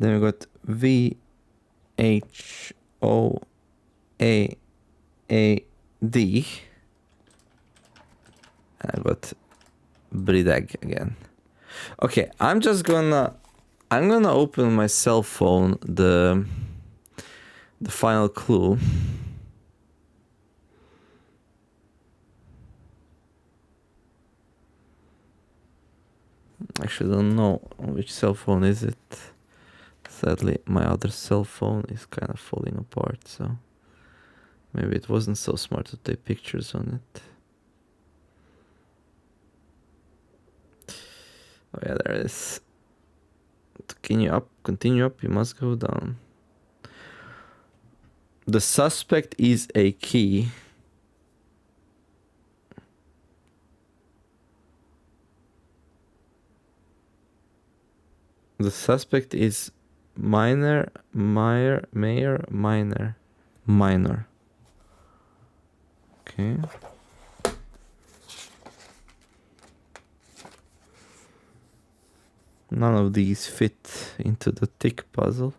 Then we got VHOAAD. I got Bridag again. Okay, I'm gonna open my cell phone, the final clue. Actually, don't know which cell phone is it. Sadly, my other cell phone is kind of falling apart, so maybe it wasn't so smart to take pictures on it. Oh yeah, there it is. To continue up, you must go down. The suspect is a key. The suspect is minor. Okay. None of these fit into the tick puzzle.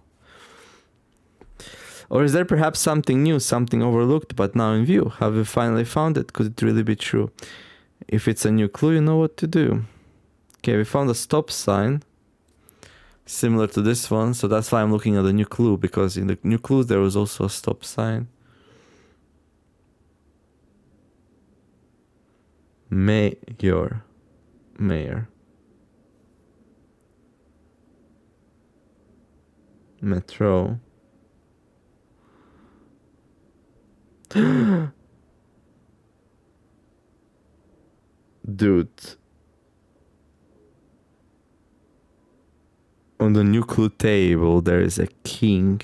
Or is there perhaps something new, something overlooked but now in view? Have you finally found it? Could it really be true? If it's a new clue, you know what to do. Okay, we found a stop sign. Similar to this one, so that's why I'm looking at the new clue, because in the new clue there was also a stop sign. Mayor. Metro. Dude. On the new clue table, there is a king.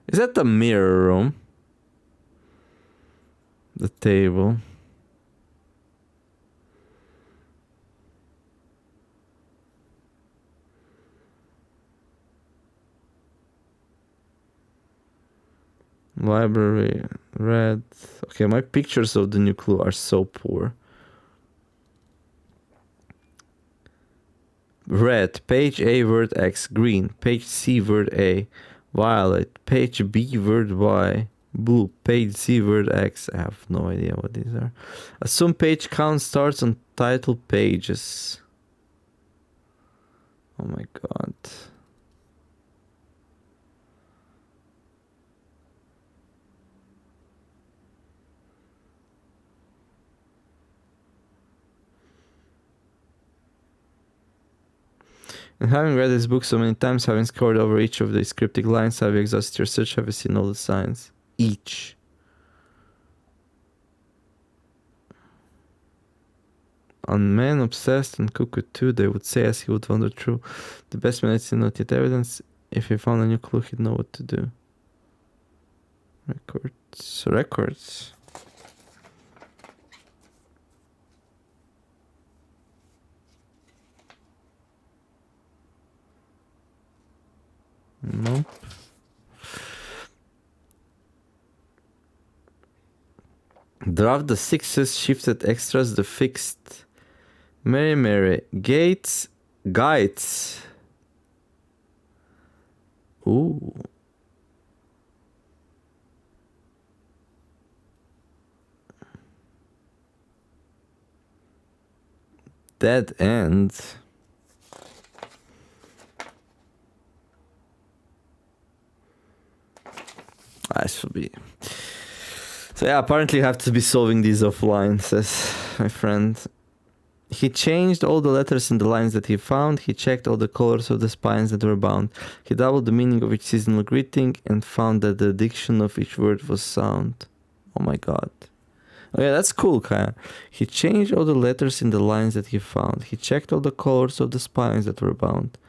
Is that the mirror room? The table. Library, red. Okay, my pictures of the new clue are so poor. Red, page A, word X. Green, page C, word A. Violet, page B, word Y. Blue, page C, word X. I have no idea what these are. Assume page count starts on title pages. Oh my god. And having read this book so many times, having scored over each of these cryptic lines, have you exhausted your search? Have you seen all the signs? Each. On Man Obsessed and Cuckoo 2, they would say as he would wander through the best medicine, not yet evidence. If he found a new clue, he'd know what to do. Records. Nope. Draft the sixes, shifted extras, the fixed. Mary. Guides. Ooh. Dead end. This will be. So yeah, apparently you have to be solving these offline, says my friend. He changed all the letters in the lines that he found. He checked all the colors of the spines that were bound. He doubled the meaning of each seasonal greeting and found that the diction of each word was sound. Oh my god. Oh yeah, that's cool, Kaya. He changed all the letters in the lines that he found. He checked all the colors of the spines that were bound.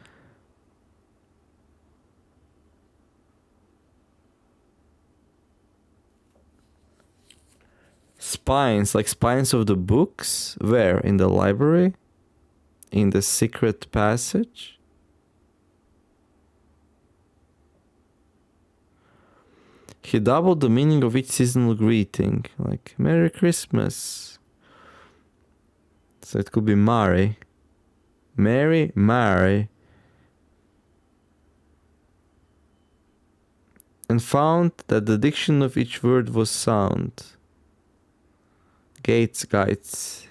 Spines, like spines of the books? Where? In the library? In the secret passage? He doubled the meaning of each seasonal greeting. Like, Merry Christmas. So it could be Mary. Mary. And found that the diction of each word was sound. Guides.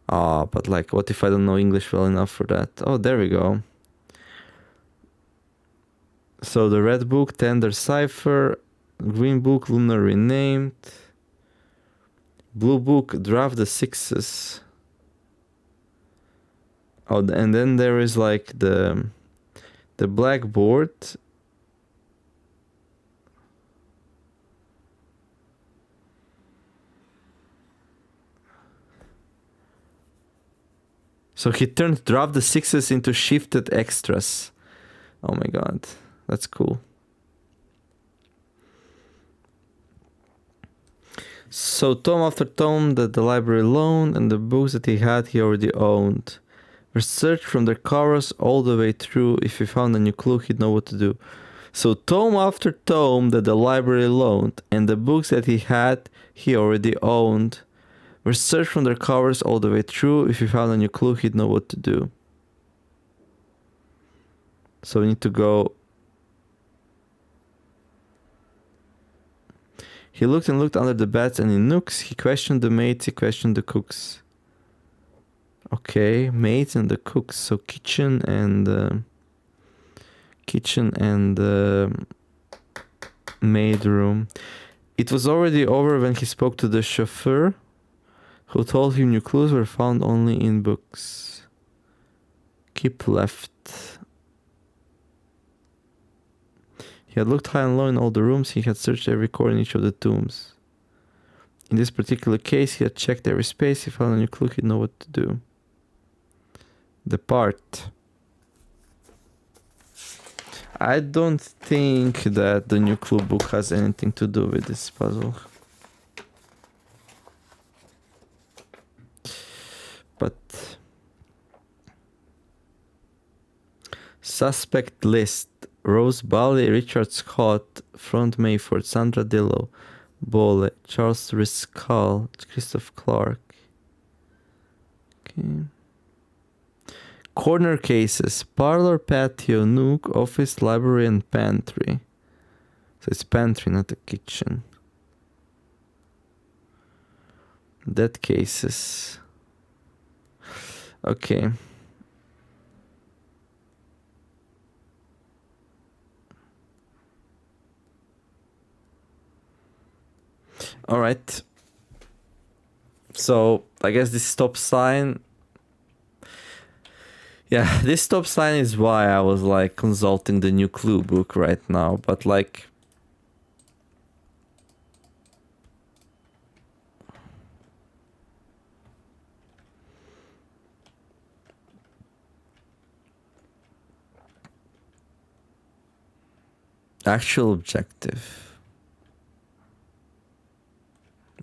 Ah, but like, what if I don't know English well enough for that? Oh, there we go. So the red book, Tender Cipher. Green book, Lunar Renamed. Blue book, Draft the Sixes. Oh, and then there is like the blackboard. So he turned Draft the Sixes into shifted extras. Oh my god, that's cool. So tome after tome that the library loaned and the books that he had he already owned. Research from their covers all the way through. If he found a new clue, he'd know what to do. So tome after tome that the library loaned and the books that he had he already owned. Research from their covers all the way through. If he found a new clue, he'd know what to do. So we need to go. He looked and looked under the beds and in nooks. He questioned the maids, he questioned the cooks. Okay, maids and the cooks. So kitchen and maid room. It was already over when he spoke to the chauffeur, who told him new clues were found only in books. Keep left. He had looked high and low in all the rooms. He had searched every corner in each of the tombs. In this particular case, he had checked every space. He found a new clue. He'd know what to do. Depart. I don't think that the new clue book has anything to do with this puzzle. But suspect list: Rose Bally, Richard Scott, Front Mayford, Sandra Dillow, Bole, Charles Riscal, Christoph Clark. Okay. Corner cases: parlor, patio, nook, office, library, and pantry. So it's pantry, not a kitchen. Dead cases. Okay. All right. So I guess this stop sign. Yeah, this stop sign is why I was like consulting the new clue book right now, but like actual objective.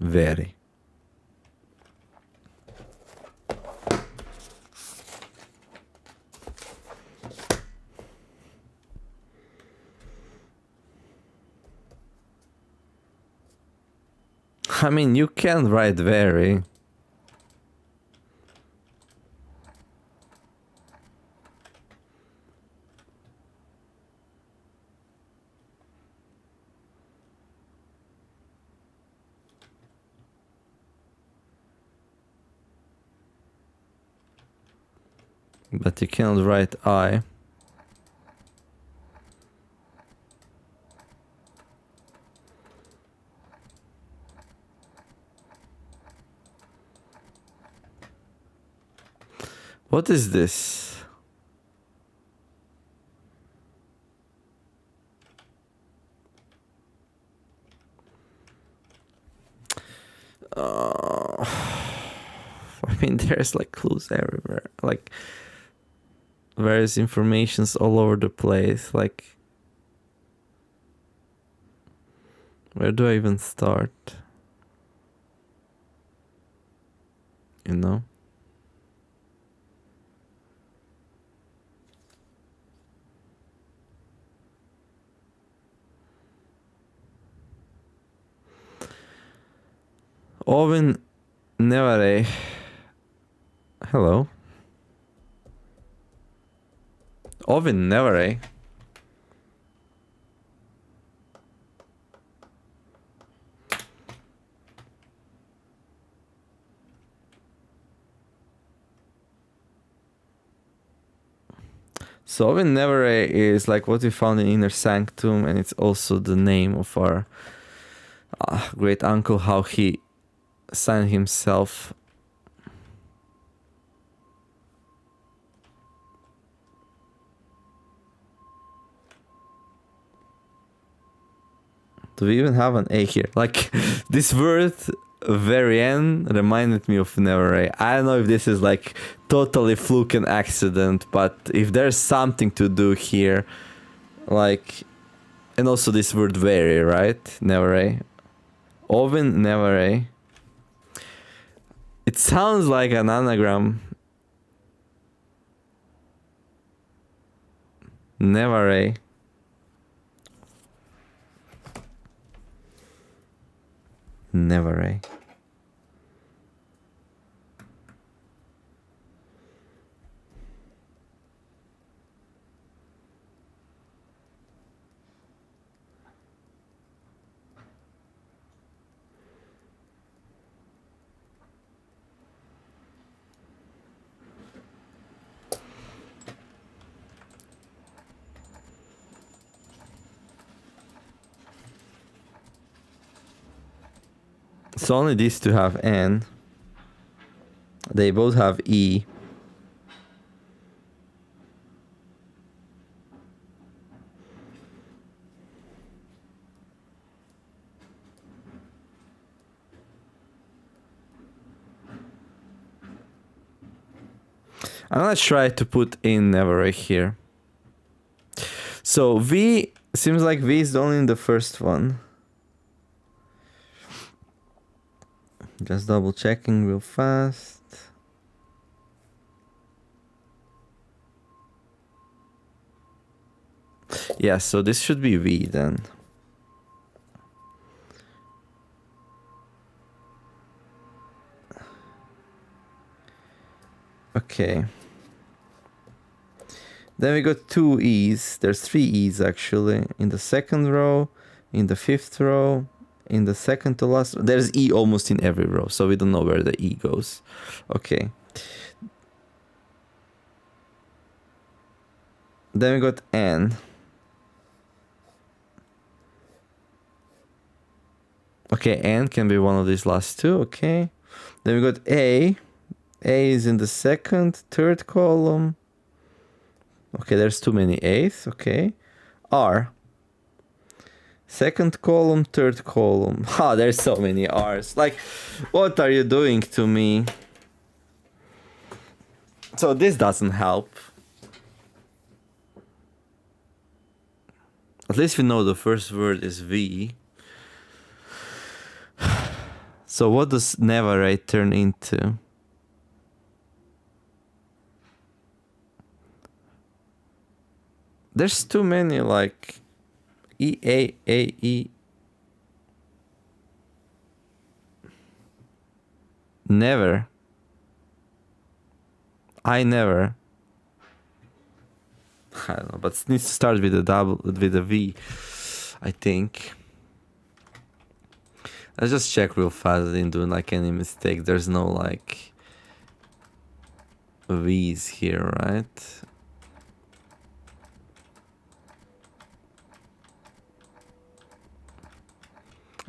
Very. I mean, you can write very. But you cannot write I. What is this? I mean, there's like clues everywhere. Like various informations all over the place. Like, where do I even start? You know? Ovin Nevare. Hello. Ovin Nevare. So Ovin Nevare is like what we found in Inner Sanctum, and it's also the name of our great uncle, how he signed himself. Do we even have an A here? Like, this word Varian reminded me of Nevere. I don't know if this is like totally fluke and accident, but if there's something to do here, like, and also this word very, right? Nevere. Oven never. It sounds like an anagram. Never. Never. So only these two have N. They both have E. I'm gonna try to put in never here. So V seems like V is only in the first one. Just double checking real fast. Yeah, so this should be V then. Okay. Then we got two E's. There's three E's actually. In the second row, in the fifth row, in the second to last. There's E almost in every row, so we don't know where the E goes. Okay. Then we got N. Okay, N can be one of these last two. Okay. Then we got A. A is in the second, third column. Okay, there's too many A's. Okay. R. Second column, third column. Ha, there's so many R's. Like, what are you doing to me? So this doesn't help. At least we know the first word is V. So what does never turn into? There's too many, like E, A, E. Never. I never. I don't know, but it needs to start with a V, I think. Let's just check real fast. I didn't do like any mistake. There's no like V's here, right?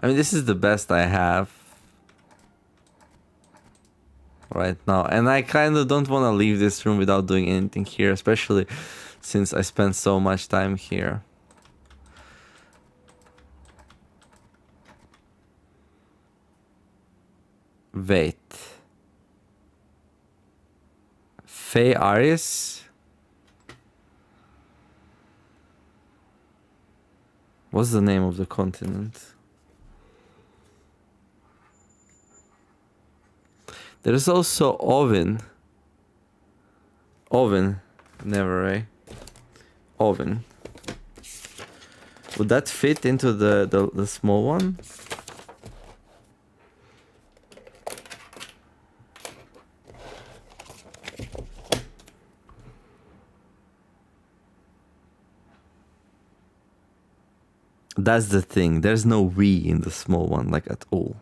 I mean, this is the best I have right now. And I kind of don't want to leave this room without doing anything here, especially since I spent so much time here. Wait. Faye Aris? What's the name of the continent? There's also Oven. Oven. Never, eh? Oven. Would that fit into the small one? That's the thing. There's no V in the small one, like at all.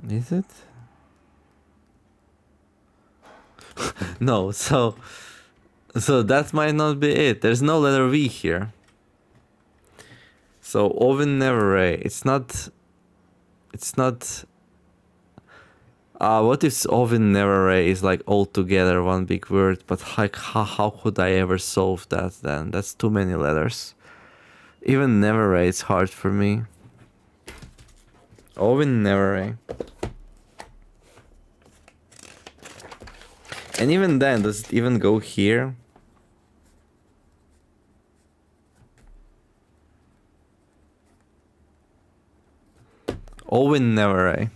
Is it? No, so that might not be it. There's no letter V here. So Oven never ray. It's not. What if Oven never ray is like all together one big word? But like, how could I ever solve that then? That's too many letters. Even never ray is hard for me. Oven never ray. And even then, does it even go here? Always never, eh?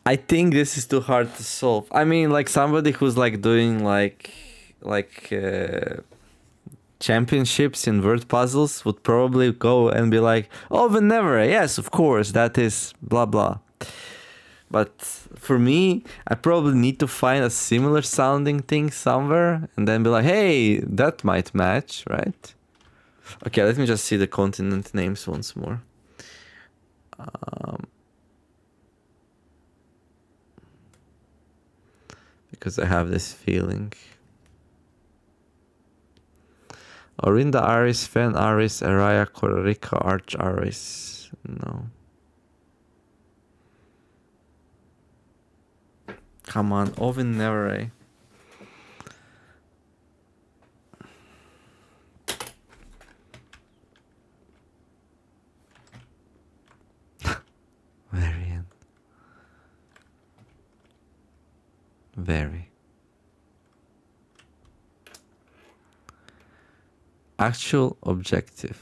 I think this is too hard to solve. I mean, like somebody who's like doing like championships in word puzzles would probably go and be like, "Oh, but never. Yes, of course, that is blah blah." But for me, I probably need to find a similar sounding thing somewhere and then be like, "Hey, that might match, right?" Okay, let me just see the continent names once more. Because I have this feeling. Orinda Aris, Fen Aris, Araya, Kororika, Arch Aris. No. Come on, Ovin never, eh? Variant. Very. Actual objective.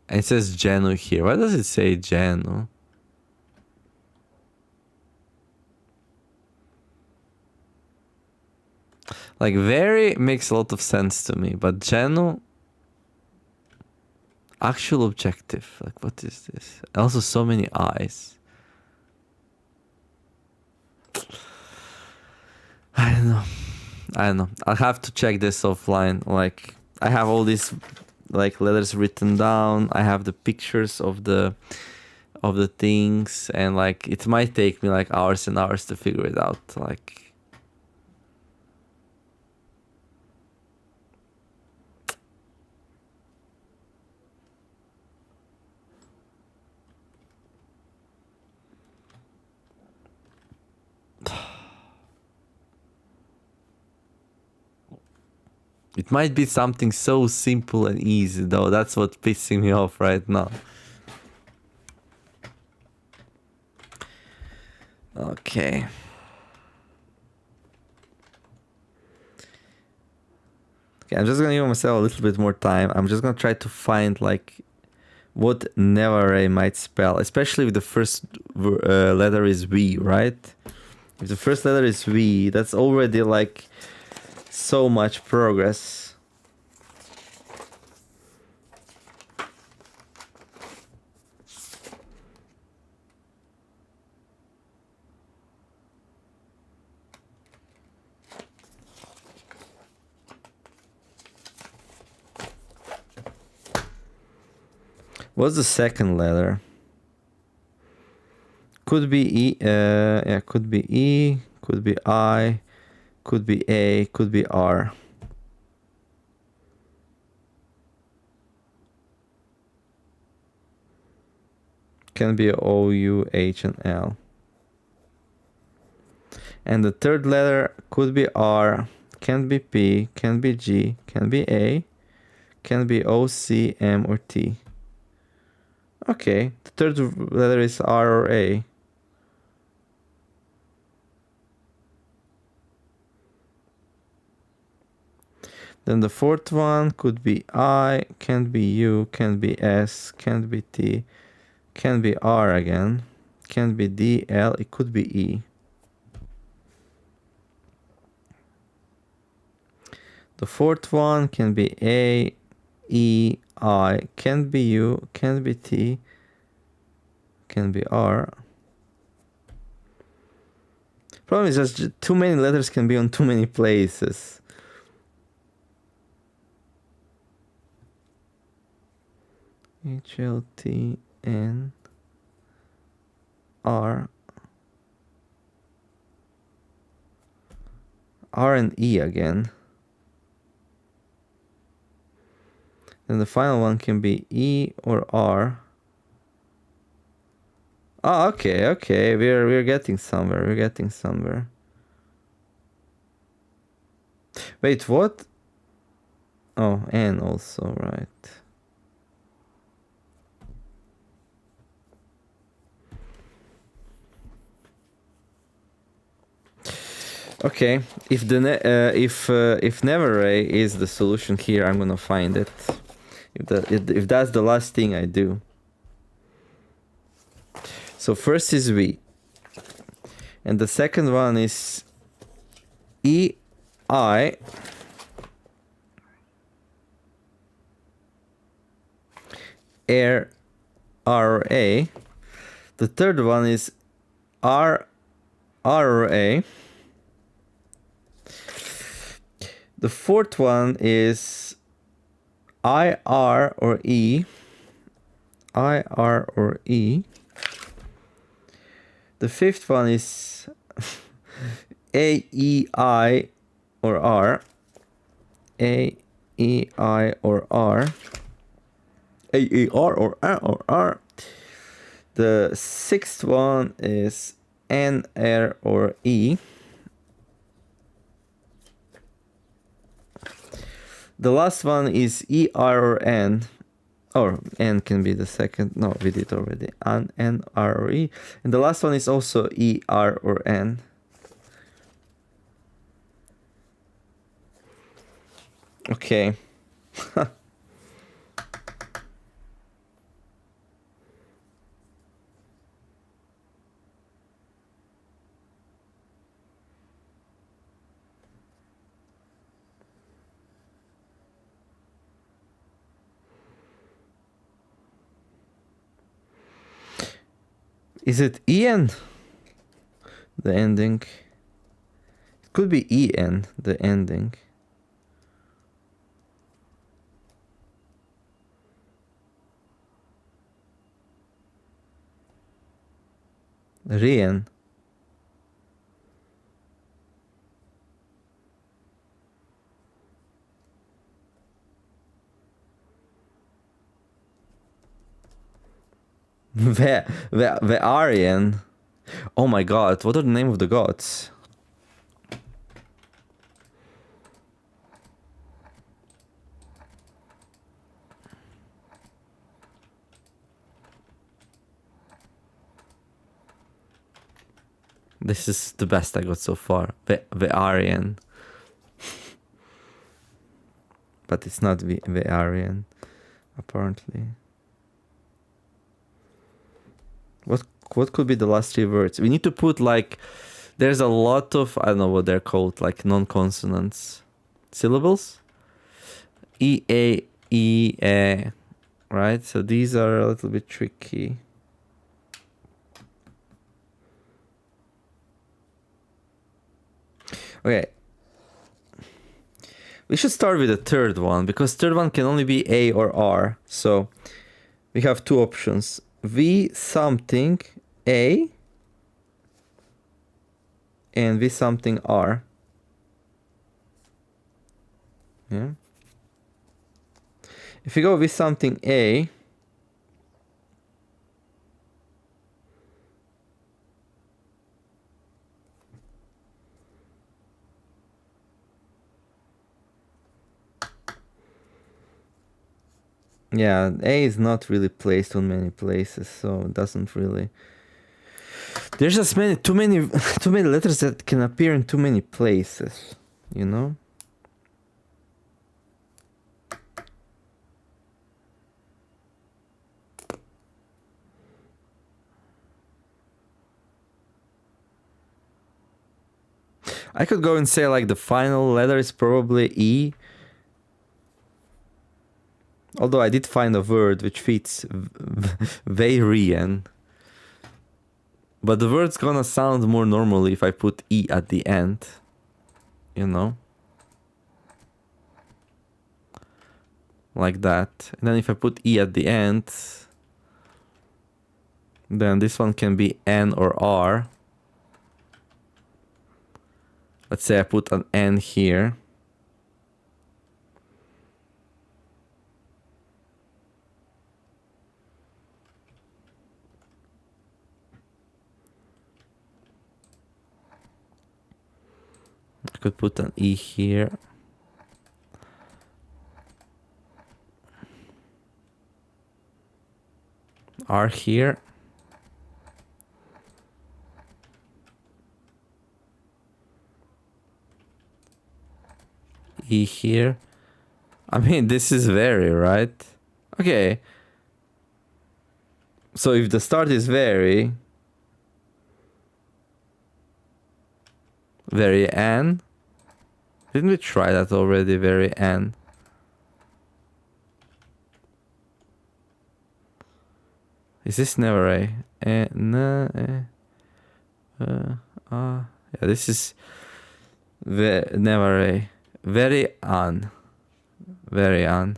And it says Genu here. Why does it say Genu? Like, very makes a lot of sense to me, but Genu... Actual objective. Like, what is this? Also, so many eyes. I don't know. I'll have to check this offline. Like, I have all these like letters written down. I have the pictures of the things, and like it might take me like hours and hours to figure it out. Like, it might be something so simple and easy, though. That's what's pissing me off right now. Okay. Okay, I'm just gonna give myself a little bit more time. I'm just gonna try to find like what Nevare might spell, especially if the first letter is V, right? If the first letter is V, that's already like so much progress. What's the second letter? Could be E, yeah, could be E, could be I, could be A, could be R. Can be O, U, H, and L. And the third letter could be R, can be P, can be G, can be A, can be O, C, M, or T. Okay, the third letter is R or A. Then the fourth one could be I, can be U, can be S, can be T, can be R again, can be D, L, it could be E. The fourth one can be A, E, I, can be U, can be T, can be R. Problem is just too many letters can be on too many places. H, L, T, N, R. R and E again. Then the final one can be E or R. Oh, okay. We're getting somewhere. Wait, what? Oh, N also, right. Okay, if if never ray is the solution here, I'm gonna find it. If that's the last thing I do. So first is V, and the second one is EI air RA. The third one is RA. The fourth one is IR or E. IR or E. The fifth one is AEI or R. AEI or R. AER or R or R. The sixth one is NR or E. The last one is ER or N. Or N can be the second. No, we did already. N, R, or E. And the last one is also ER or N. Okay. Is it EN? The ending. It could be EN, the ending. Rien. The Aryan. Oh my god, what are the name of the gods? This is the best I got so far. The Aryan. But it's not the Aryan, apparently. What could be the last three words? We need to put like, there's a lot of, I don't know what they're called, like non-consonants. Syllables? E, A, E, A. Right? So these are a little bit tricky. Okay. We should start with the third one, because third one can only be A or R. So we have two options. V something A and V something R. Yeah. If you go with something A, yeah, A is not really placed on many places, so it doesn't really. There's just too many letters that can appear in too many places, you know? I could go and say like the final letter is probably E. Although I did find a word which fits Varian. But the word's gonna sound more normally if I put E at the end. You know? Like that. And then if I put E at the end, then this one can be N or R. Let's say I put an N here. I could put an E here. R here. E here. I mean, this is very, right? Okay. So if the start is very N. Didn't we try that already? Very N. Is this never a? Yeah, this is never a. Very on. Very on.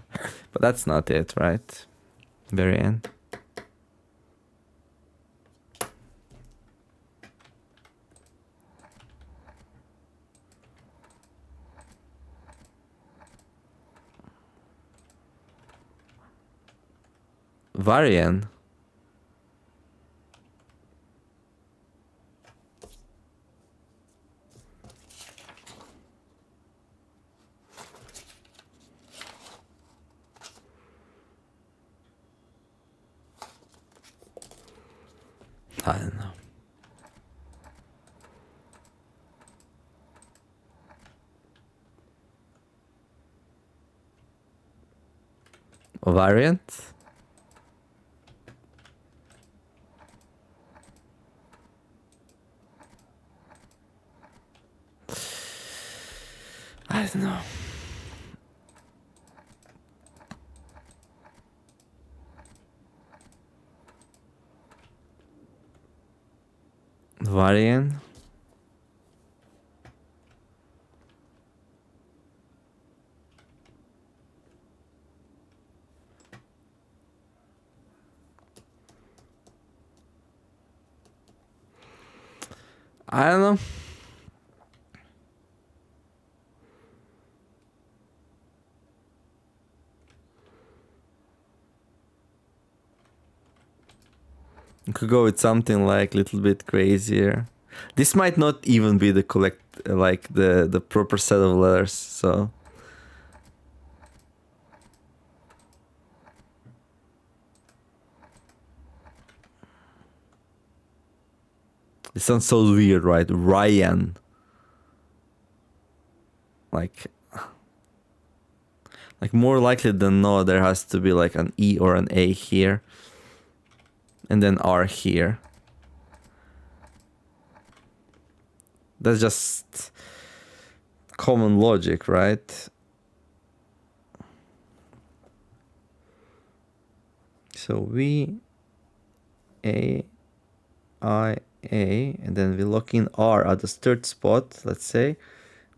But that's not it, right? Very N. Varian. I don't know. Variant? I don't know. Variant? I don't know. You could go with something like a little bit crazier. This might not even be the the proper set of letters, so. It sounds so weird, right? Ryan. Like more likely than not, there has to be like an E or an A here. And then R here. That's just common logic, right? So V, A, I, A, and then we lock in R at the third spot, let's say.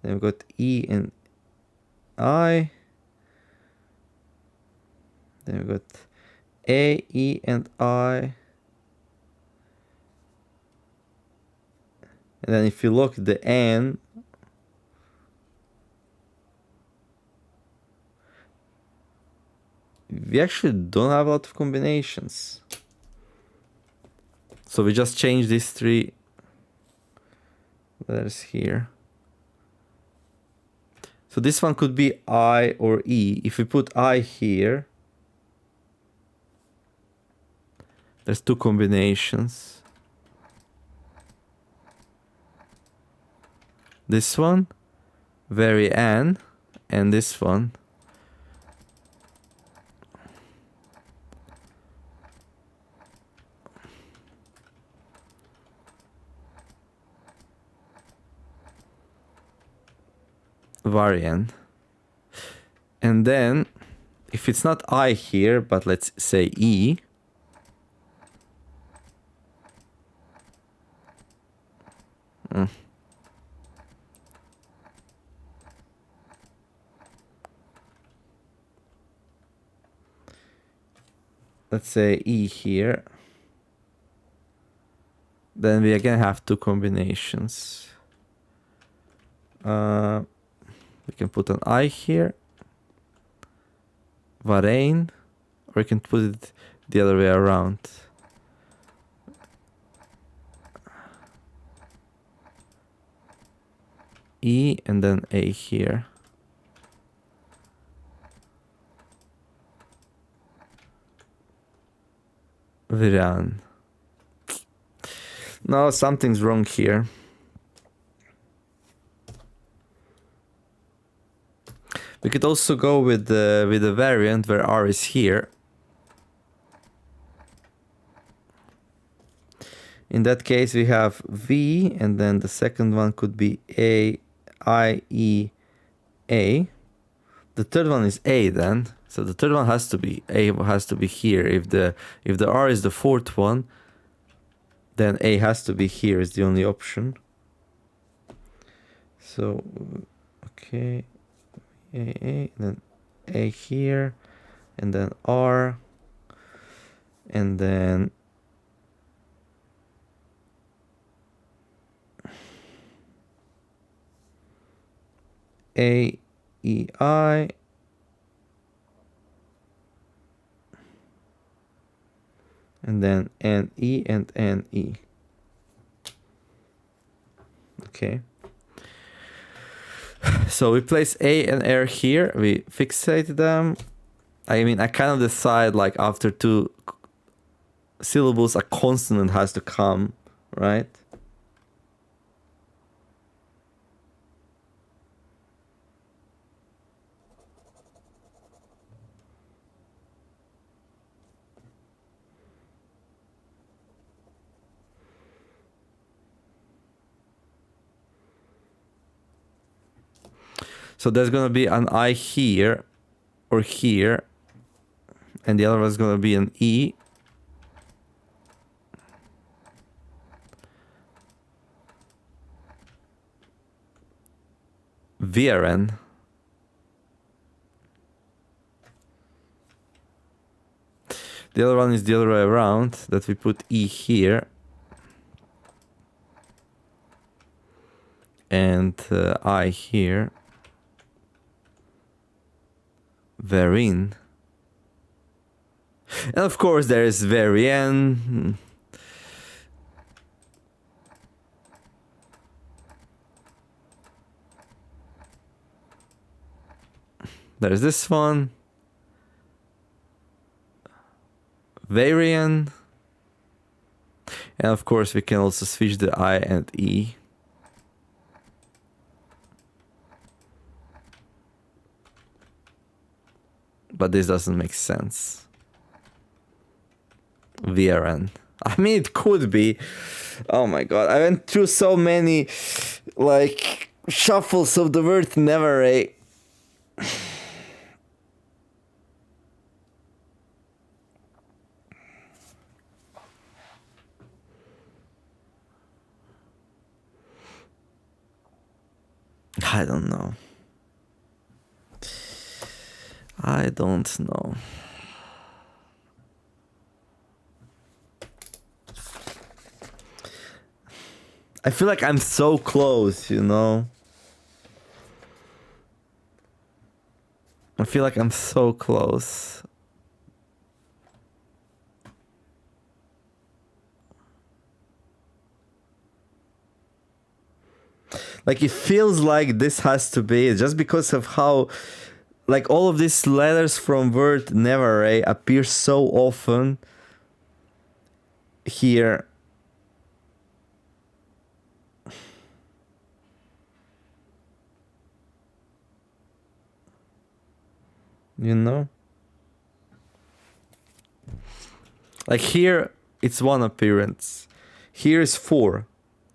Then we've got E and I. Then we've got A, E, and I. And then if you look at the N, we actually don't have a lot of combinations. So we just change these three letters here. So this one could be I or E. If we put I here, there's two combinations. This one, very N, and this one. Variant. And then, if it's not I here, but let's say E, let's say E here, then we again have two combinations. We can put an I here, Varane, or we can put it the other way around. E and then A here. Viran. No, something's wrong here. We could also go with the variant where R is here. In that case, we have V, and then the second one could be A, I, E, A. The third one is A then. So the third one has to be A, has to be here. If the R is the fourth one, then A has to be here is the only option. So okay, A, then A here, and then R, and then A, E, I, and then N, E, and N, E. Okay. So we place A and R here. We fixate them. I mean, I kind of decide like after two syllables, a consonant has to come, right? So there's gonna be an I here or here, and the other one's gonna be an E. VRN. The other one is the other way around, that we put E here. And I here. Verin. And of course there is Varian. There's this one. Varian. And of course we can also switch the I and E. But this doesn't make sense. VRN. I mean, it could be. Oh my god, I went through so many, like, shuffles of the word never. I don't know. I don't know. I feel like I'm so close, you know? I feel like I'm so close. Like, it feels like this has to be just because of how, like, all of these letters from word never appear so often here. You know? Like here, it's one appearance. Here is 4.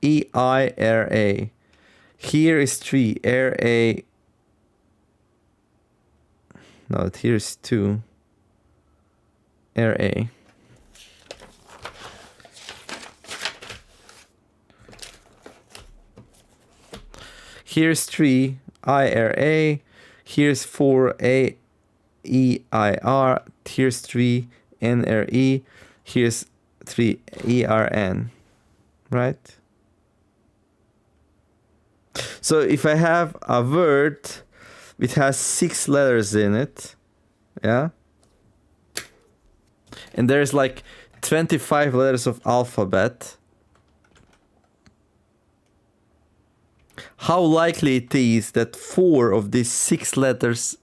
E-I-R-A. Here is 3. R-A. No, here is 2. R-A. Here's 3. I-R-A. Here's 4. A-E-I-R. Here's 3. N-R-E. Here's 3. E-R-N. Right? So if I have a word, it has 6 letters in it. Yeah? And there's like 25 letters of alphabet. How likely it is that 4 of these 6 letters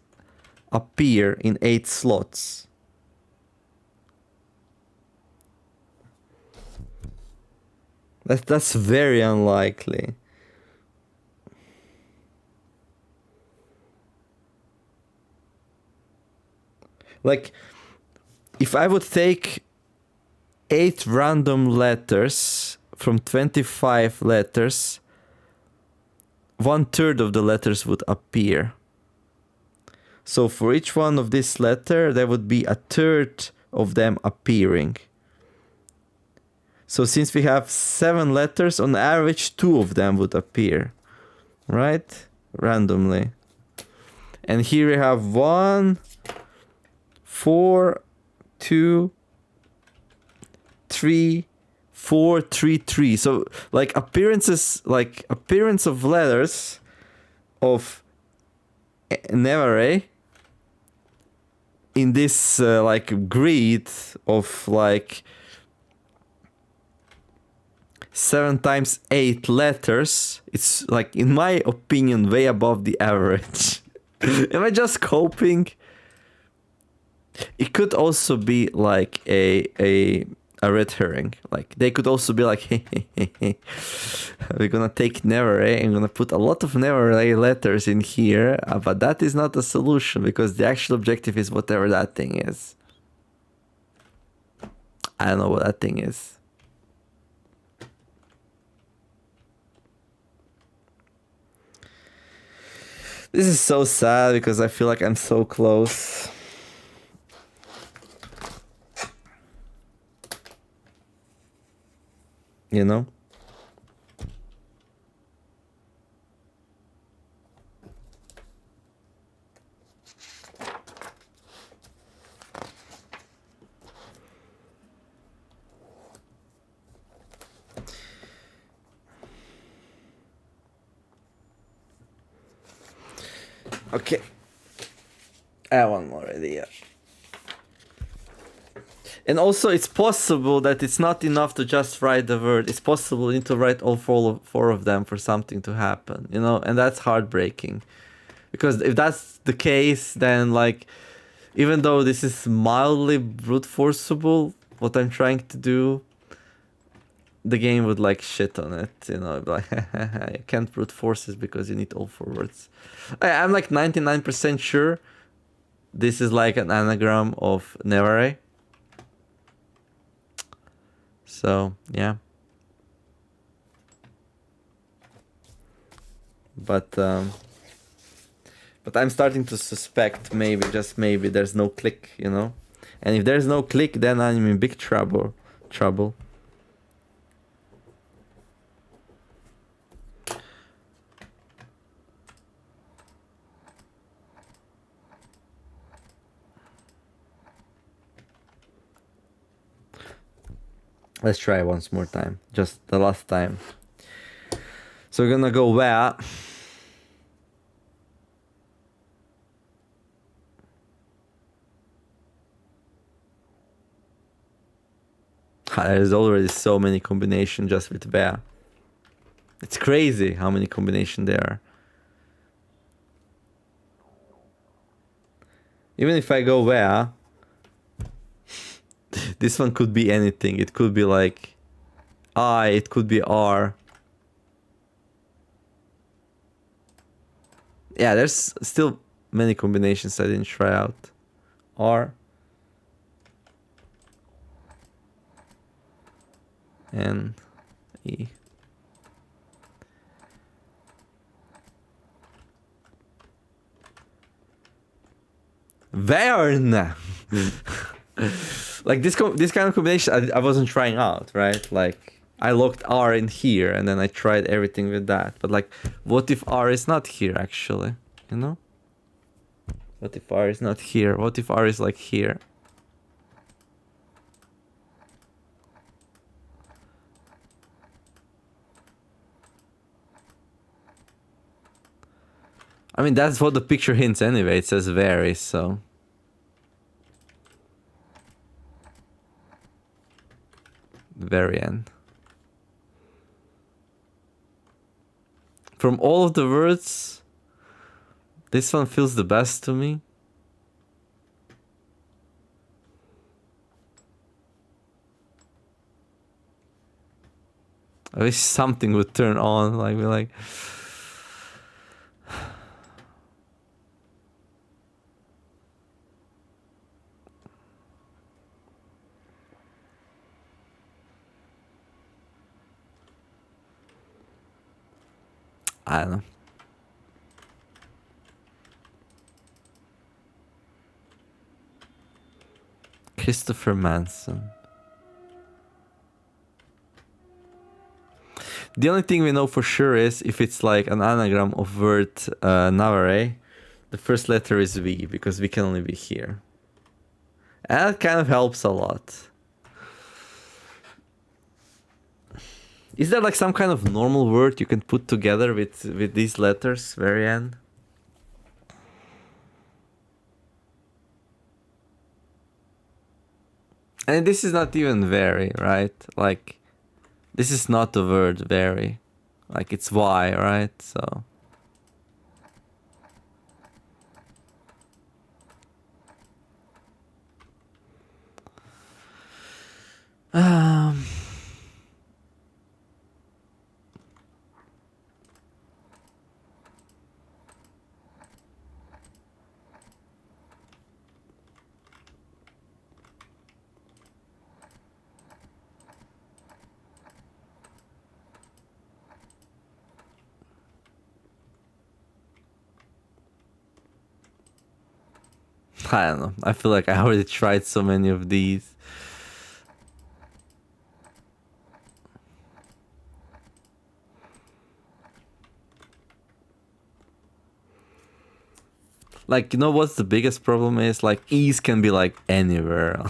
appear in 8 slots? That's very unlikely. Like, if I would take 8 random letters from 25 letters, 1/3 of the letters would appear. So for each one of this letter, there would be 1/3 of them appearing. So since we have 7 letters, on average 2 of them would appear, right? Randomly. And here we have 1, 4, 2, 3, 4, 3, 3. So like appearance of letters of an array in this like grid of like 7 times 8 letters, it's like, in my opinion, way above the average. Am I just coping? It could also be like a red herring. Like, they could also be like, hey, we're gonna take never and gonna put a lot of never letters in here, but that is not the solution, because the actual objective is whatever that thing is. I don't know what that thing is. This is so sad because I feel like I'm so close. You know? Okay. I have one more idea. And also, it's possible that it's not enough to just write the word. It's possible you need to write all four of them for something to happen, you know? And that's heartbreaking. Because if that's the case, then, like, even though this is mildly brute forceable, what I'm trying to do, the game would, like, shit on it, you know? Like, you can't brute force it because you need all 4 words. I'm, like, 99% sure this is, like, an anagram of Nevare. So, yeah. But I'm starting to suspect maybe, just maybe, there's no click, you know? And if there's no click, then I'm in big trouble. Let's try once more time. Just the last time. So we're gonna go where? There's already so many combinations just with where. It's crazy how many combinations there are. Even if I go where, this one could be anything. It could be like I, it could be R. Yeah, there's still many combinations I didn't try out. R. N. E. Vern. Like this kind of combination I wasn't trying out, right? Like I locked R in here and then I tried everything with that. But like, what if R is not here actually? You know? What if R is not here? What if R is like here? I mean, that's what the picture hints anyway. It says vary, so. Variant. From all of the words, this one feels the best to me. I wish something would turn on, like be like. I don't know. Christopher Manson. The only thing we know for sure is if it's like an anagram of word Navarre, the first letter is V because we can only be here. And that kind of helps a lot. Is there like some kind of normal word you can put together with these letters very end? And this is not even very, right? Like, this is not the word very. Like, it's Y, right? So. I don't know. I feel like I already tried so many of these. Like, you know what's the biggest problem is? Like, E's can be like anywhere.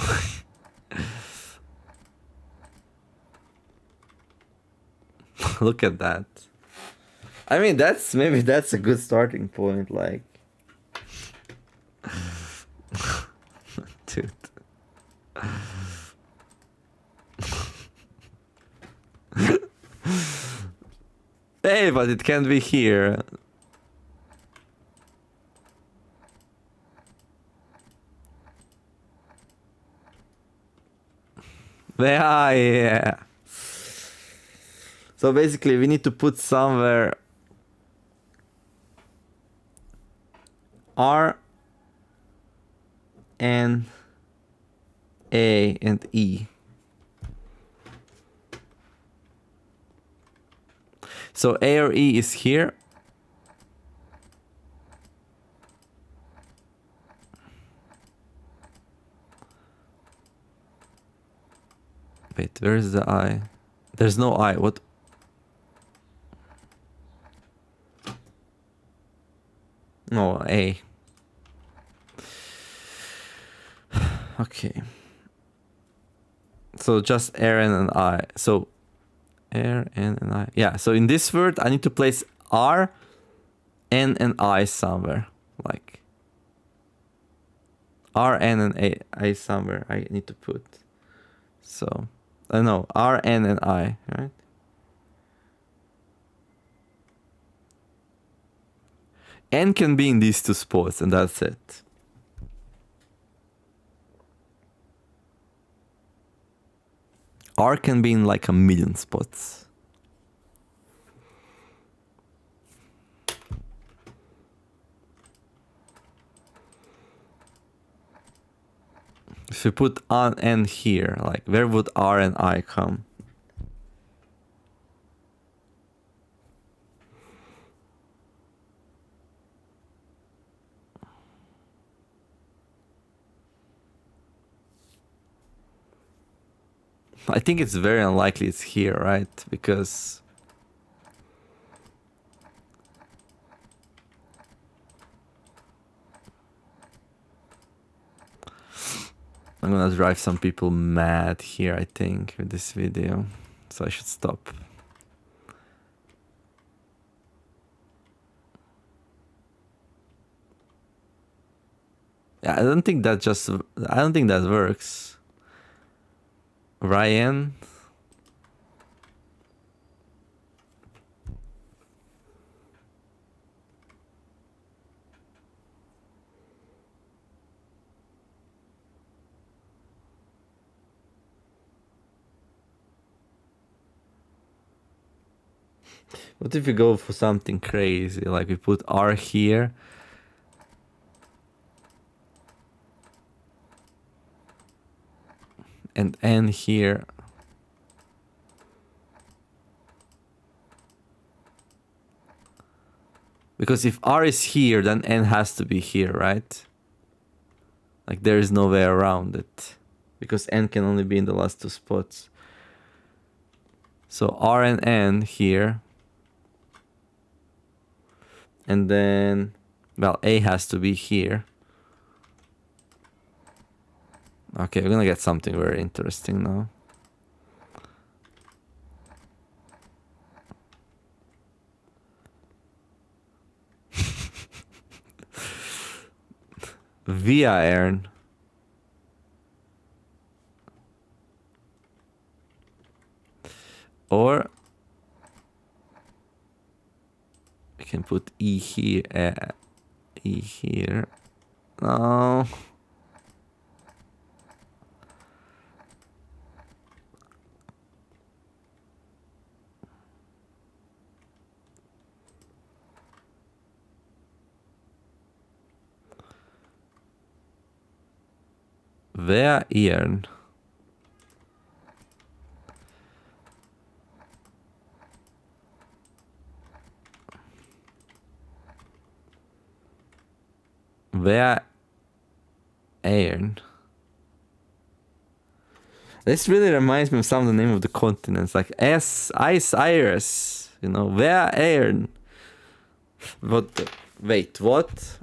Look at that. I mean, maybe that's a good starting point, like. Dude. Hey, but it can't be here. Yeah. So basically, we need to put somewhere R, N, A, and E. So A or E is here. Wait, where is the I? There's no I. What? No, A. Okay. So just Aaron and I. So R, N, and I. Yeah, so in this word, I need to place R, N, and I somewhere. Like R, N, and A somewhere I need to put. So, I don't know. R, N, and I, right? N can be in these two spots, and that's it. R can be in like a million spots. If you put on N here, like where would R and I come? I think it's very unlikely it's here, right? Because I'm gonna drive some people mad here, I think, with this video. So I should stop. Yeah, I don't think that works. Ryan. What if we go for something crazy? Like we put R here. And N here. Because if R is here, then N has to be here, right? Like there is no way around it. Because N can only be in the last two spots. So R and N here. And then, well, A has to be here. Okay, we're gonna get something very interesting now. Via iron. Or we can put E here. E here. No. Via iron. Via iron. This really reminds me of some of the name of the continents, like Ice Iris, you know, Via iron. But wait, what?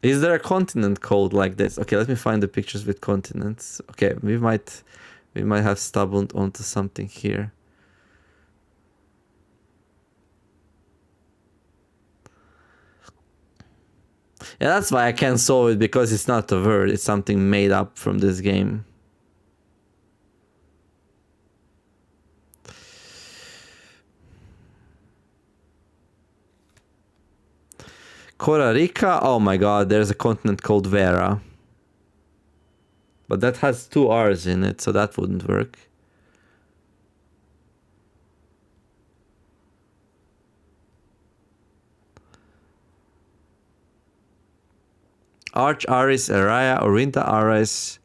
Is there a continent called like this? Okay, let me find the pictures with continents. Okay, we might have stumbled onto something here. Yeah, that's why I can't solve it, because it's not a word, it's something made up from this game. Costa Rica, oh my god, there's a continent called Vera. But that has two R's in it, so that wouldn't work. Arch Aris, Araya, Orinda Aris,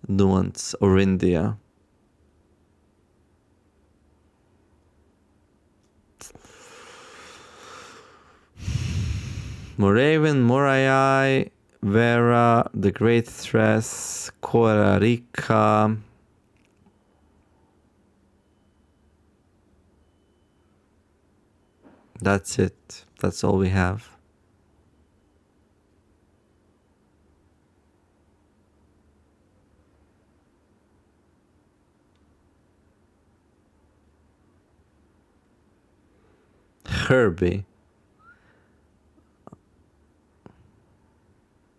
Nuance, Orindia. Moravian, Morayai, Vera, the Great Thresh, Costa Rica. That's it. That's all we have. Herbie.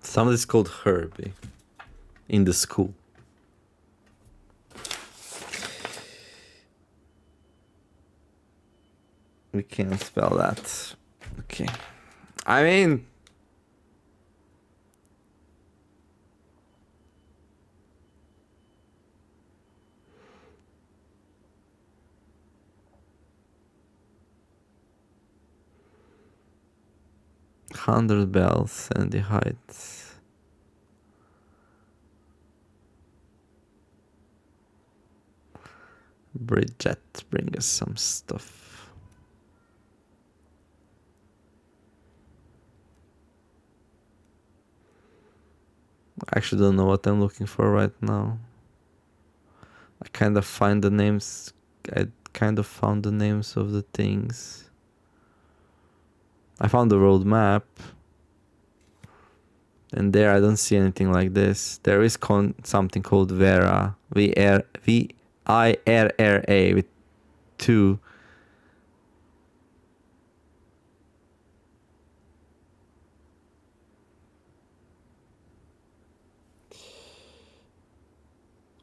Somebody's called Herbie in the school. We can't spell that. Okay. I mean, $100 bells, Sandy Heights. Bridget, bring us some stuff. I actually don't know what I'm looking for right now. I kind of found the names of the things. I found the road map. And there I don't see anything like this. There is something called Vera. V-I-R-R-A with 2.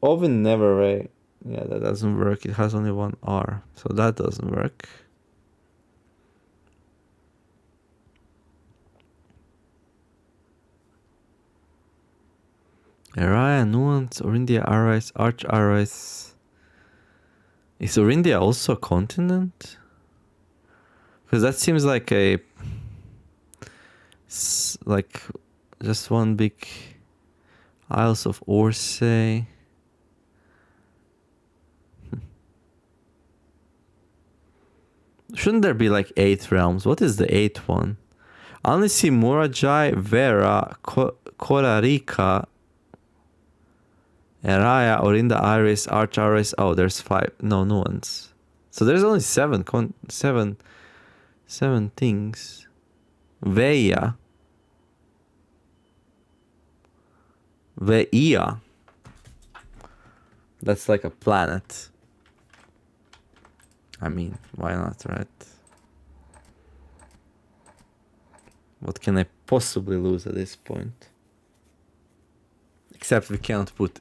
Oven never Ray. Yeah, that doesn't work. It has only one R. So that doesn't work. Araya, Nuance, Orindia, Aris, Arch Aris. Is Orindia also a continent? Because that seems like like just one big Isles of Orsay. Shouldn't there be like 8 realms? What is the 8th one? I only see Murajai, Vera, Korarika, Araya, Orinda, Iris, Arch Iris. Oh, there's 5. No, no ones. So there's only 7 things. Veia. Veia. That's like a planet. I mean, why not, right? What can I possibly lose at this point? Except we can't put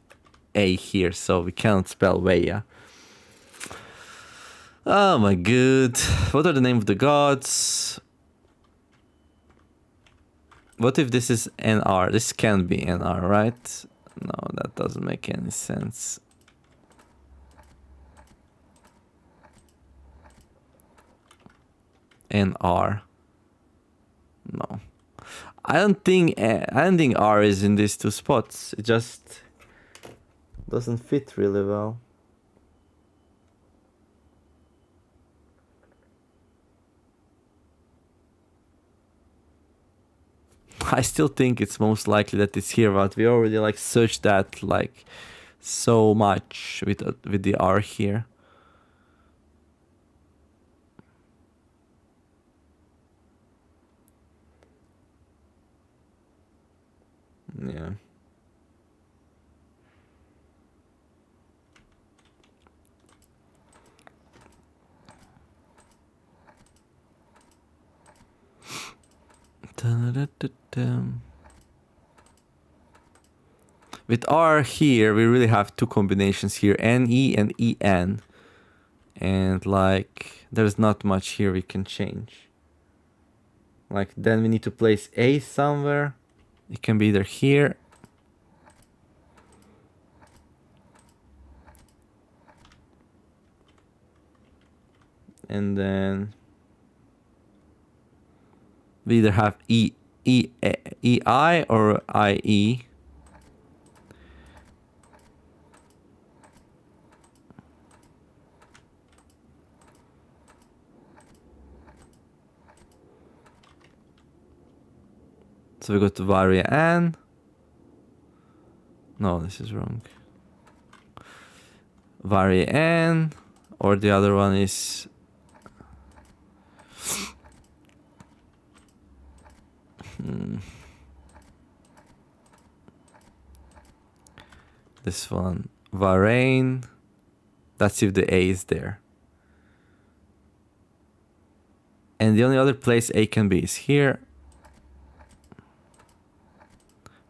A here, so we can't spell Veia. Oh my god. What are the names of the gods? What if this is NR? This can't be NR, right? No, that doesn't make any sense. NR. No. I don't think R is in these 2 spots. It just doesn't fit really well. I still think it's most likely that it's here, but we already like searched that like so much with the R here. Yeah. With R here, we really have 2 combinations here, NE and EN. And like, there's not much here we can change. Like, then we need to place A somewhere. It can be either here. And then we either have EI or IE. So we go to Varian. No, this is wrong. Varian, or the other one is this one, Varane. That's if the A is there. And the only other place A can be is here.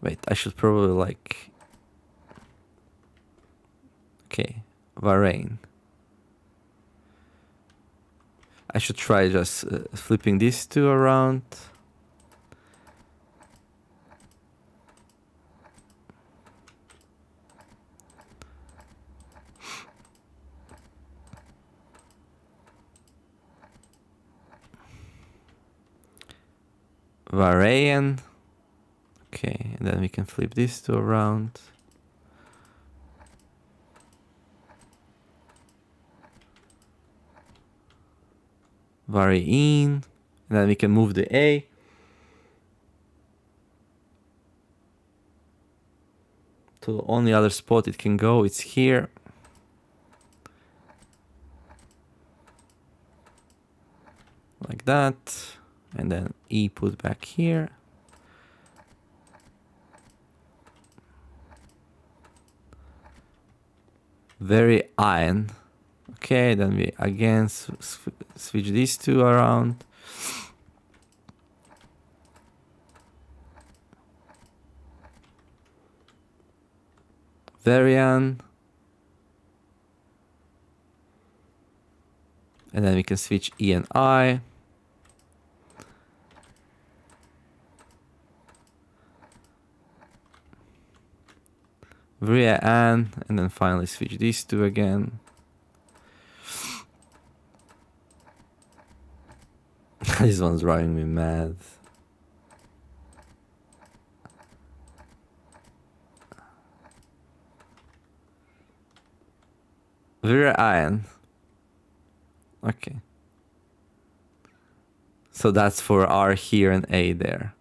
Wait, I should probably like... Okay, Varane. I should try just flipping these 2 around. Varian. Okay, and then we can flip these 2 around. Varian. And then we can move the A. To the only other spot it can go, it's here. Like that. And then E put back here. Very iron. Okay, then we again switch these 2 around. Varian. And then we can switch E and I. Varian, and then finally switch these 2 again. This one's driving me mad. Varian. Okay. So that's for R here and A there.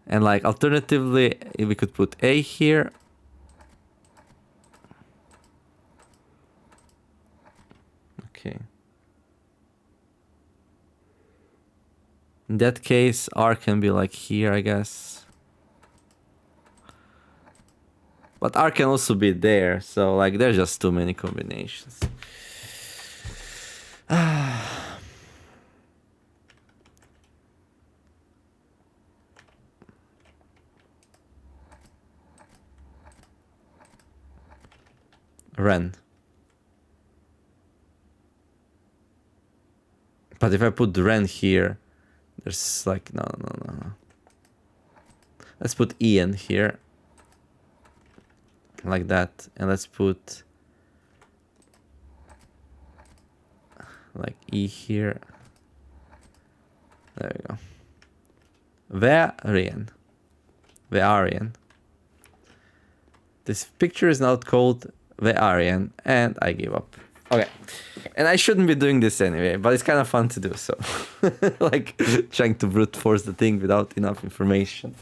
And like alternatively, we could put A here. Okay. In that case, R can be like here, I guess. But R can also be there, so like there's just too many combinations. Ren. But if I put Ren here, there's like, no. Let's put Ian here. Like that. And let's put like E here. There we go. Varian. This picture is now called Varian, and I give up. Okay. And I shouldn't be doing this anyway, but it's kind of fun to do, so. Like, trying to brute force the thing without enough information.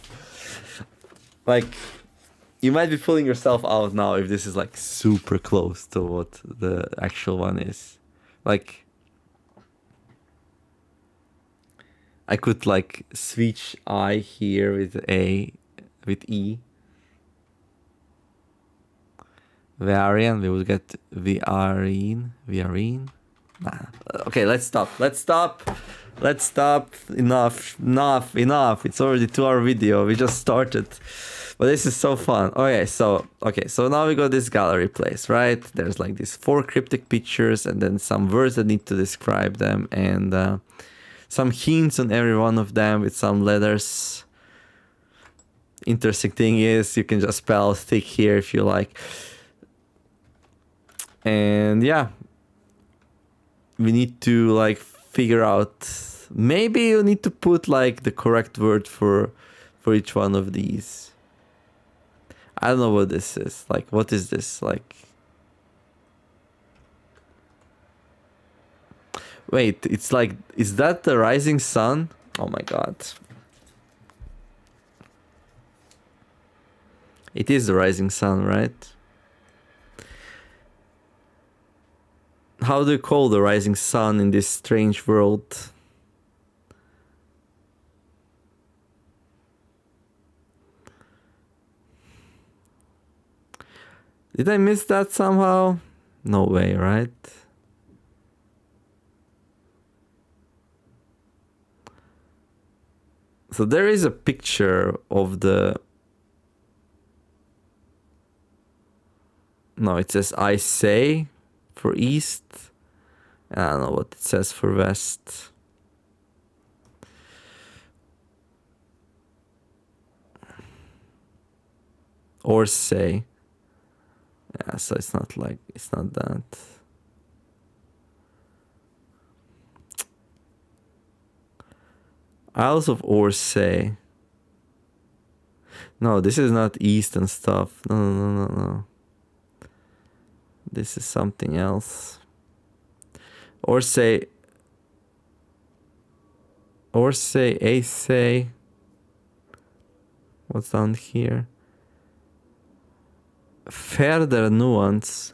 Like, you might be pulling yourself out now if this is like super close to what the actual one is. Like, I could like switch I here with E. Varian, we would get Viarine. Nah. Okay, let's stop. Enough. It's already 2-hour video. We just started. But this is so fun. Okay, so now we got this gallery place, right? There's like these 4 cryptic pictures and then some words that need to describe them and some hints on every one of them with some letters. Interesting thing is you can just spell thick here if you like. And yeah, we need to like figure out, maybe you need to put like the correct word for each one of these. I don't know what this is. Like, what is this? Like, wait, it's like, is that the rising sun? Oh my god. It is the rising sun, right? How do you call the rising sun in this strange world? Did I miss that somehow? No way, right? So there is a picture of the... No, it says I say for east. I don't know what it says for west. Or say. Yeah, so it's not that. Isles of Orsay. No, this is not east and stuff. No. This is something else. Orsay, Ace. What's down here? Further nuance.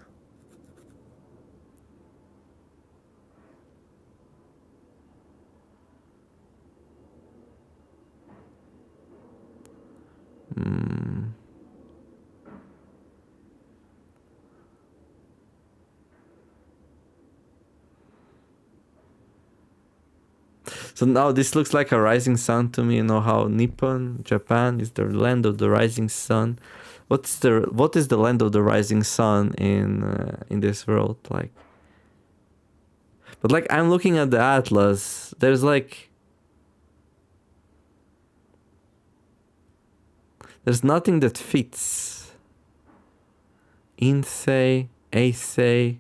So now this looks like a rising sun to me. You know how Nippon, Japan, is the land of the rising sun. What is the land of the rising sun in this world like? But like, I'm looking at the atlas. There's nothing that fits. Insay, Ace.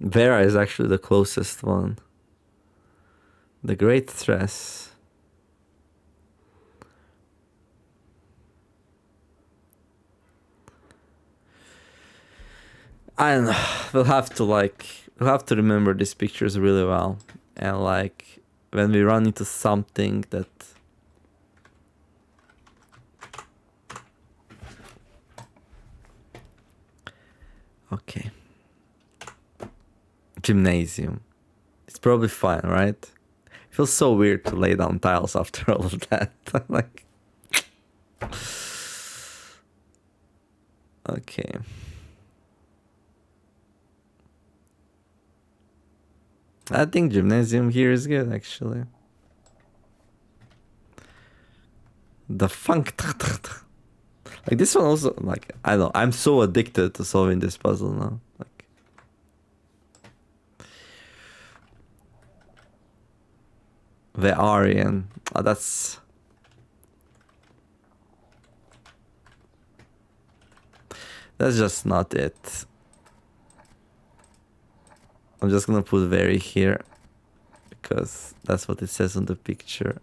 Vera is actually the closest one. The Great Stress. I don't know. We'll have to remember these pictures really well, and like when we run into something that. Okay. Gymnasium. It's probably fine, right? It feels so weird to lay down tiles after all of that. Like. Okay. I think gymnasium here is good, actually. The funk. Like this one also, like, I don't know, I'm so addicted to solving this puzzle now. Like, the Aryan. Oh, that's just not it. I'm just gonna put very here because that's what it says on the picture.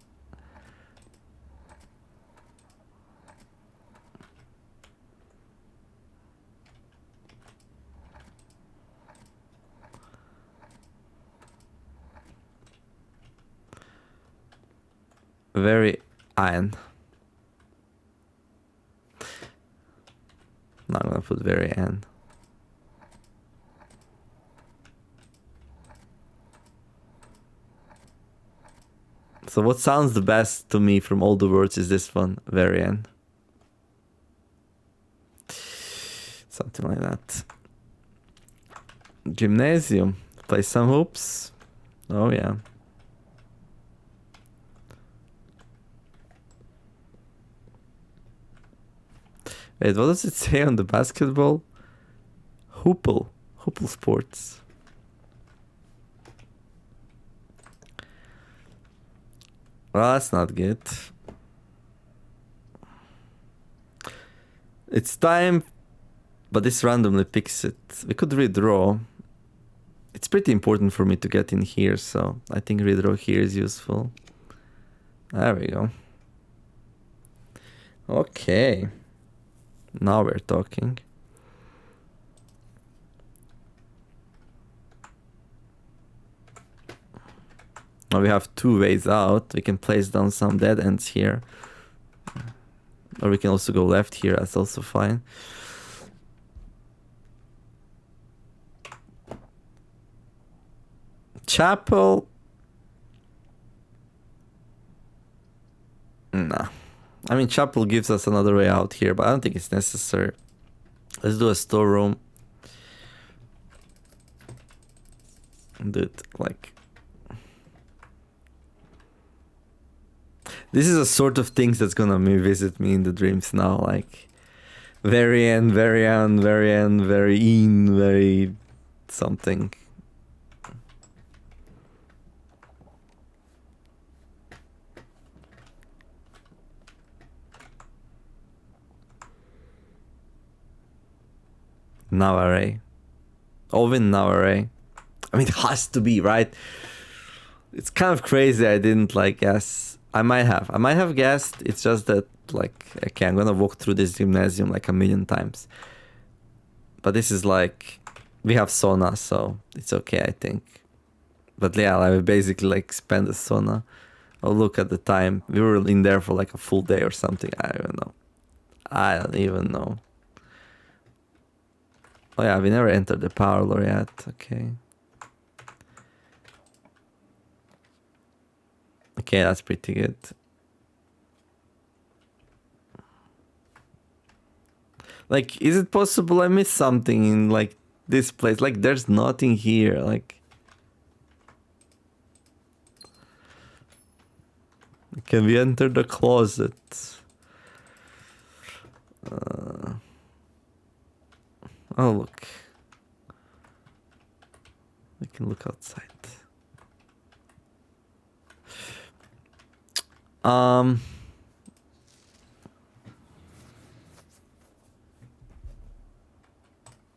Very iron. Now I'm gonna put very n. So what sounds the best to me from all the words is this one, very n. Something like that. Gymnasium. Play some hoops. Oh yeah. Wait, what does it say on the basketball? Hoople. Hoople sports. Well, that's not good. It's time, but this randomly picks it. We could redraw. It's pretty important for me to get in here, so I think redraw here is useful. There we go. Okay. Now we're talking. Now we have two ways out. We can place down some dead ends here. Or we can also go left here. That's also fine. Chapel. Nah. I mean, chapel gives us another way out here, but I don't think it's necessary. Let's do a storeroom. Do it like... This is a sort of things that's gonna visit me in the dreams now, like... Very end, very end, very end, very in, very... something. Now array. Ovin now array. I mean, it has to be, right? It's kind of crazy I didn't like guess. I might have guessed. It's just that, like, okay, I'm gonna walk through this gymnasium like a million times. But this is like, we have sauna, so it's okay, I think. But yeah, I will basically like spend the sauna. Oh, look at the time. We were in there for like a full day or something. I don't know. I don't even know. Oh yeah, we never entered the parlor yet. Okay. Okay, that's pretty good. Like, is it possible I missed something in like this place? Like, there's nothing here. Like, can we enter the closet? Oh, look. We can look outside.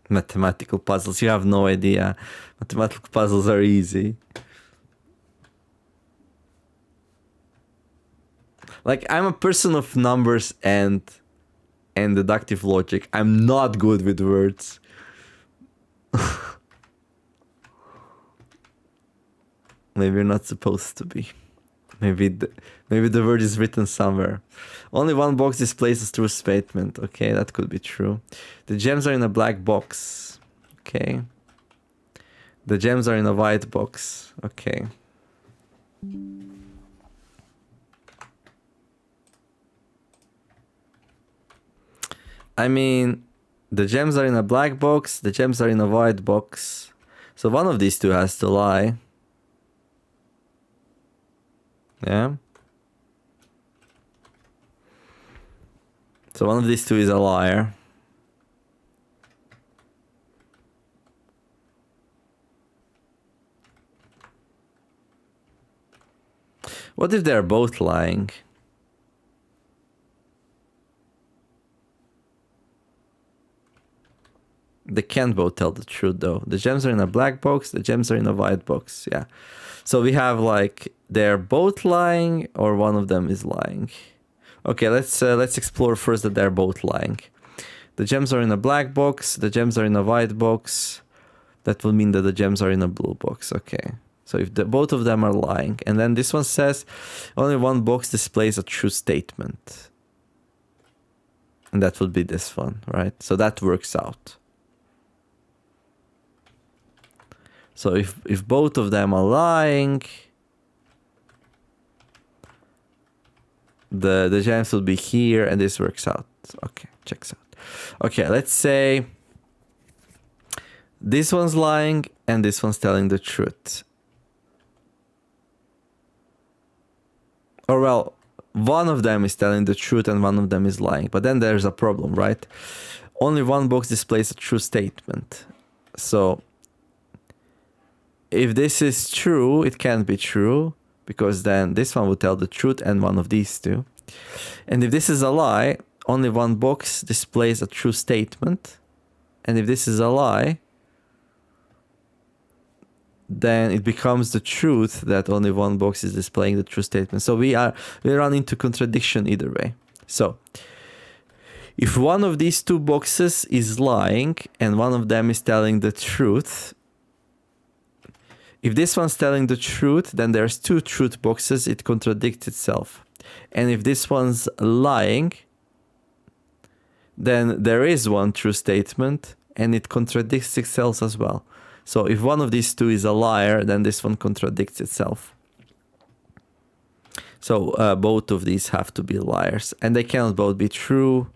Mathematical puzzles. You have no idea. Mathematical puzzles are easy. Like, I'm a person of numbers and deductive logic. I'm not good with words. Maybe you're not supposed to be. Maybe the word is written somewhere. Only one box displays a true statement. Okay, that could be true. The gems are in a black box. Okay. The gems are in a white box. Okay. I mean, the gems are in a black box, the gems are in a white box. So one of these two has to lie. Yeah. So one of these two is a liar. What if they're both lying? They can't both tell the truth though. The gems are in a black box, the gems are in a white box. Yeah. So we have like they're both lying or one of them is lying. Okay, let's explore first that they're both lying. The gems are in a black box, the gems are in a white box. That will mean that the gems are in a blue box. Okay. So if both of them are lying, and then this one says only one box displays a true statement. And that would be this one, right? So that works out. So if both of them are lying, the gems will be here and this works out. Okay, checks out. Okay, let's say this one's lying and this one's telling the truth. Or well, one of them is telling the truth and one of them is lying. But then there's a problem, right? Only one box displays a true statement. So if this is true, it can't be true because then this one would tell the truth and one of these two. And if this is a lie, only one box displays a true statement. And if this is a lie, then it becomes the truth that only one box is displaying the true statement. So we run into contradiction either way. So if one of these two boxes is lying and one of them is telling the truth, if this one's telling the truth, then there's two truth boxes, it contradicts itself. And if this one's lying, then there is one true statement and it contradicts itself as well. So if one of these two is a liar, then this one contradicts itself. So both of these have to be liars. And they cannot both be true.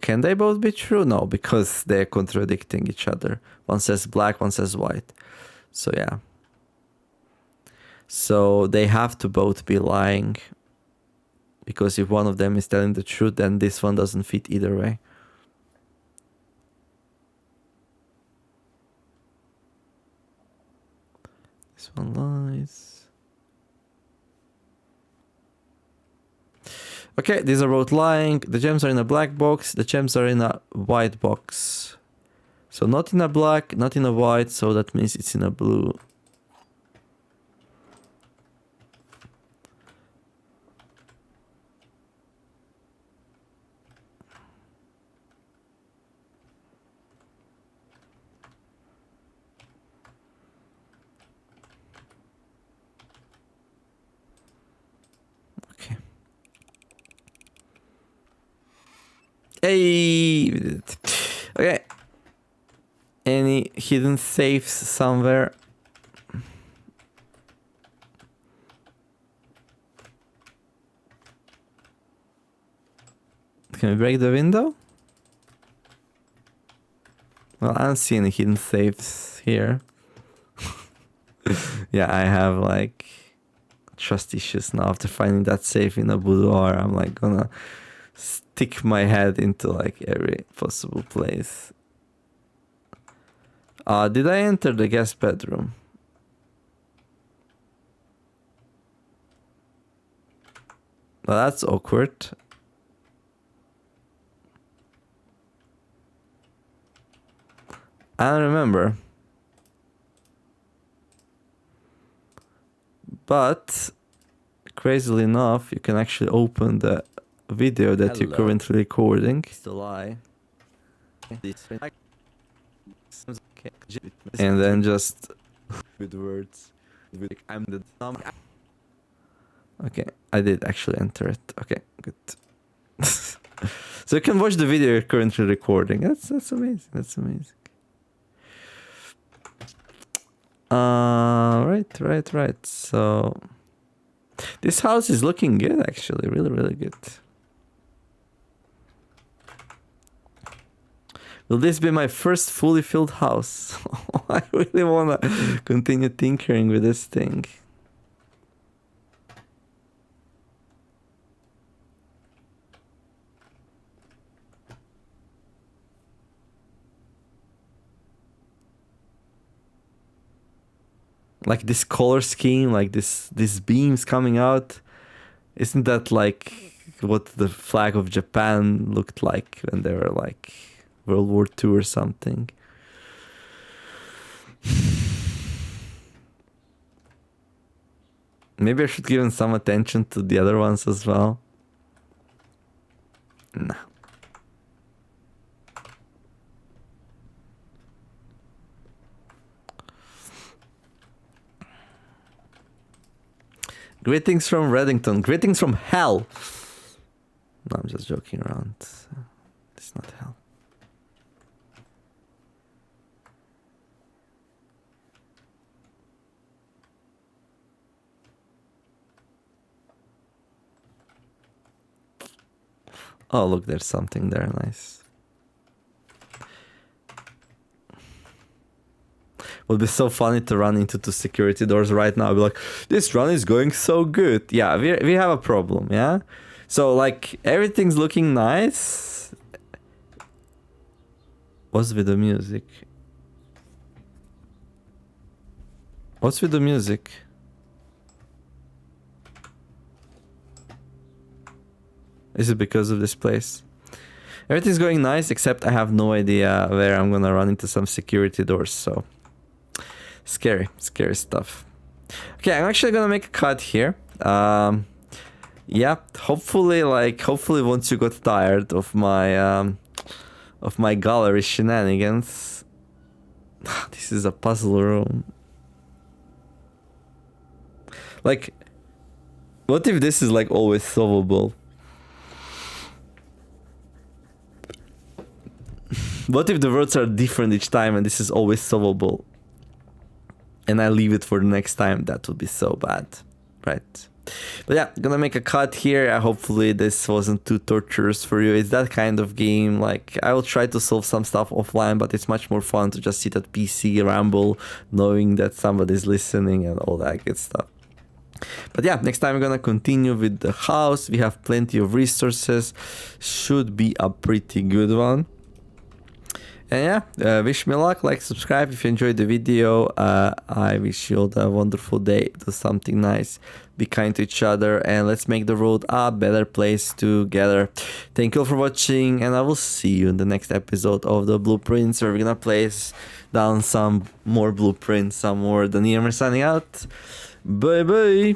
Can they both be true? No, because they're contradicting each other. One says black, one says white. So yeah. So they have to both be lying. Because if one of them is telling the truth, then this one doesn't fit either way. This one lies. Okay, these are both lying. The gems are in a black box. The gems are in a white box. So not in a black, not in a white. So that means it's in a blue. Hey, we did it. Okay. Any hidden safes somewhere? Can we break the window? Well, I don't see any hidden safes here. Yeah, I have like trust issues now after finding that safe in a boudoir. I'm like gonna stick my head into like every possible place. Did I enter the guest bedroom? Well, that's awkward. I don't remember. But crazily enough, you can actually open the video that you're currently recording. It's a lie. Okay. And then just with words. I'm the number. Okay, I did actually enter it. Okay, good. So you can watch the video you're currently recording. That's amazing. That's amazing. Right. So this house is looking good, actually. Really good. Will this be my first fully filled house? I really want to continue tinkering with this thing. Like this color scheme, like this beams coming out. Isn't that like what the flag of Japan looked like when they were like World War II or something? Maybe I should give him some attention to the other ones as well. Nah. Greetings from Reddington. Greetings from hell. No, I'm just joking around. It's not hell. Oh, look, there's something there. Nice. Would be so funny to run into two security doors right now. I'd be like, this run is going so good. Yeah, we have a problem, yeah? So, like, everything's looking nice. What's with the music? What's with the music? Is it because of this place? Everything's going nice, except I have no idea where I'm gonna run into some security doors, so... Scary stuff. Okay, I'm actually gonna make a cut here. Yeah, hopefully once you got tired of my gallery shenanigans. This is a puzzle room. Like, what if this is like always solvable? What if the words are different each time and this is always solvable? And I leave it for the next time? That would be so bad, right? But yeah, gonna make a cut here. Hopefully this wasn't too torturous for you. It's that kind of game. Like, I will try to solve some stuff offline, but it's much more fun to just sit at PC, ramble, knowing that somebody's listening and all that good stuff. But yeah, next time we're gonna continue with the house. We have plenty of resources. Should be a pretty good one. And yeah, wish me luck, like, subscribe if you enjoyed the video. I wish you all a wonderful day. Do something nice, be kind to each other, and let's make the world a better place together. Thank you all for watching, and I will see you in the next episode of the Blueprints, where we're gonna place down some more blueprints, some more. Daniel signing out. Bye bye.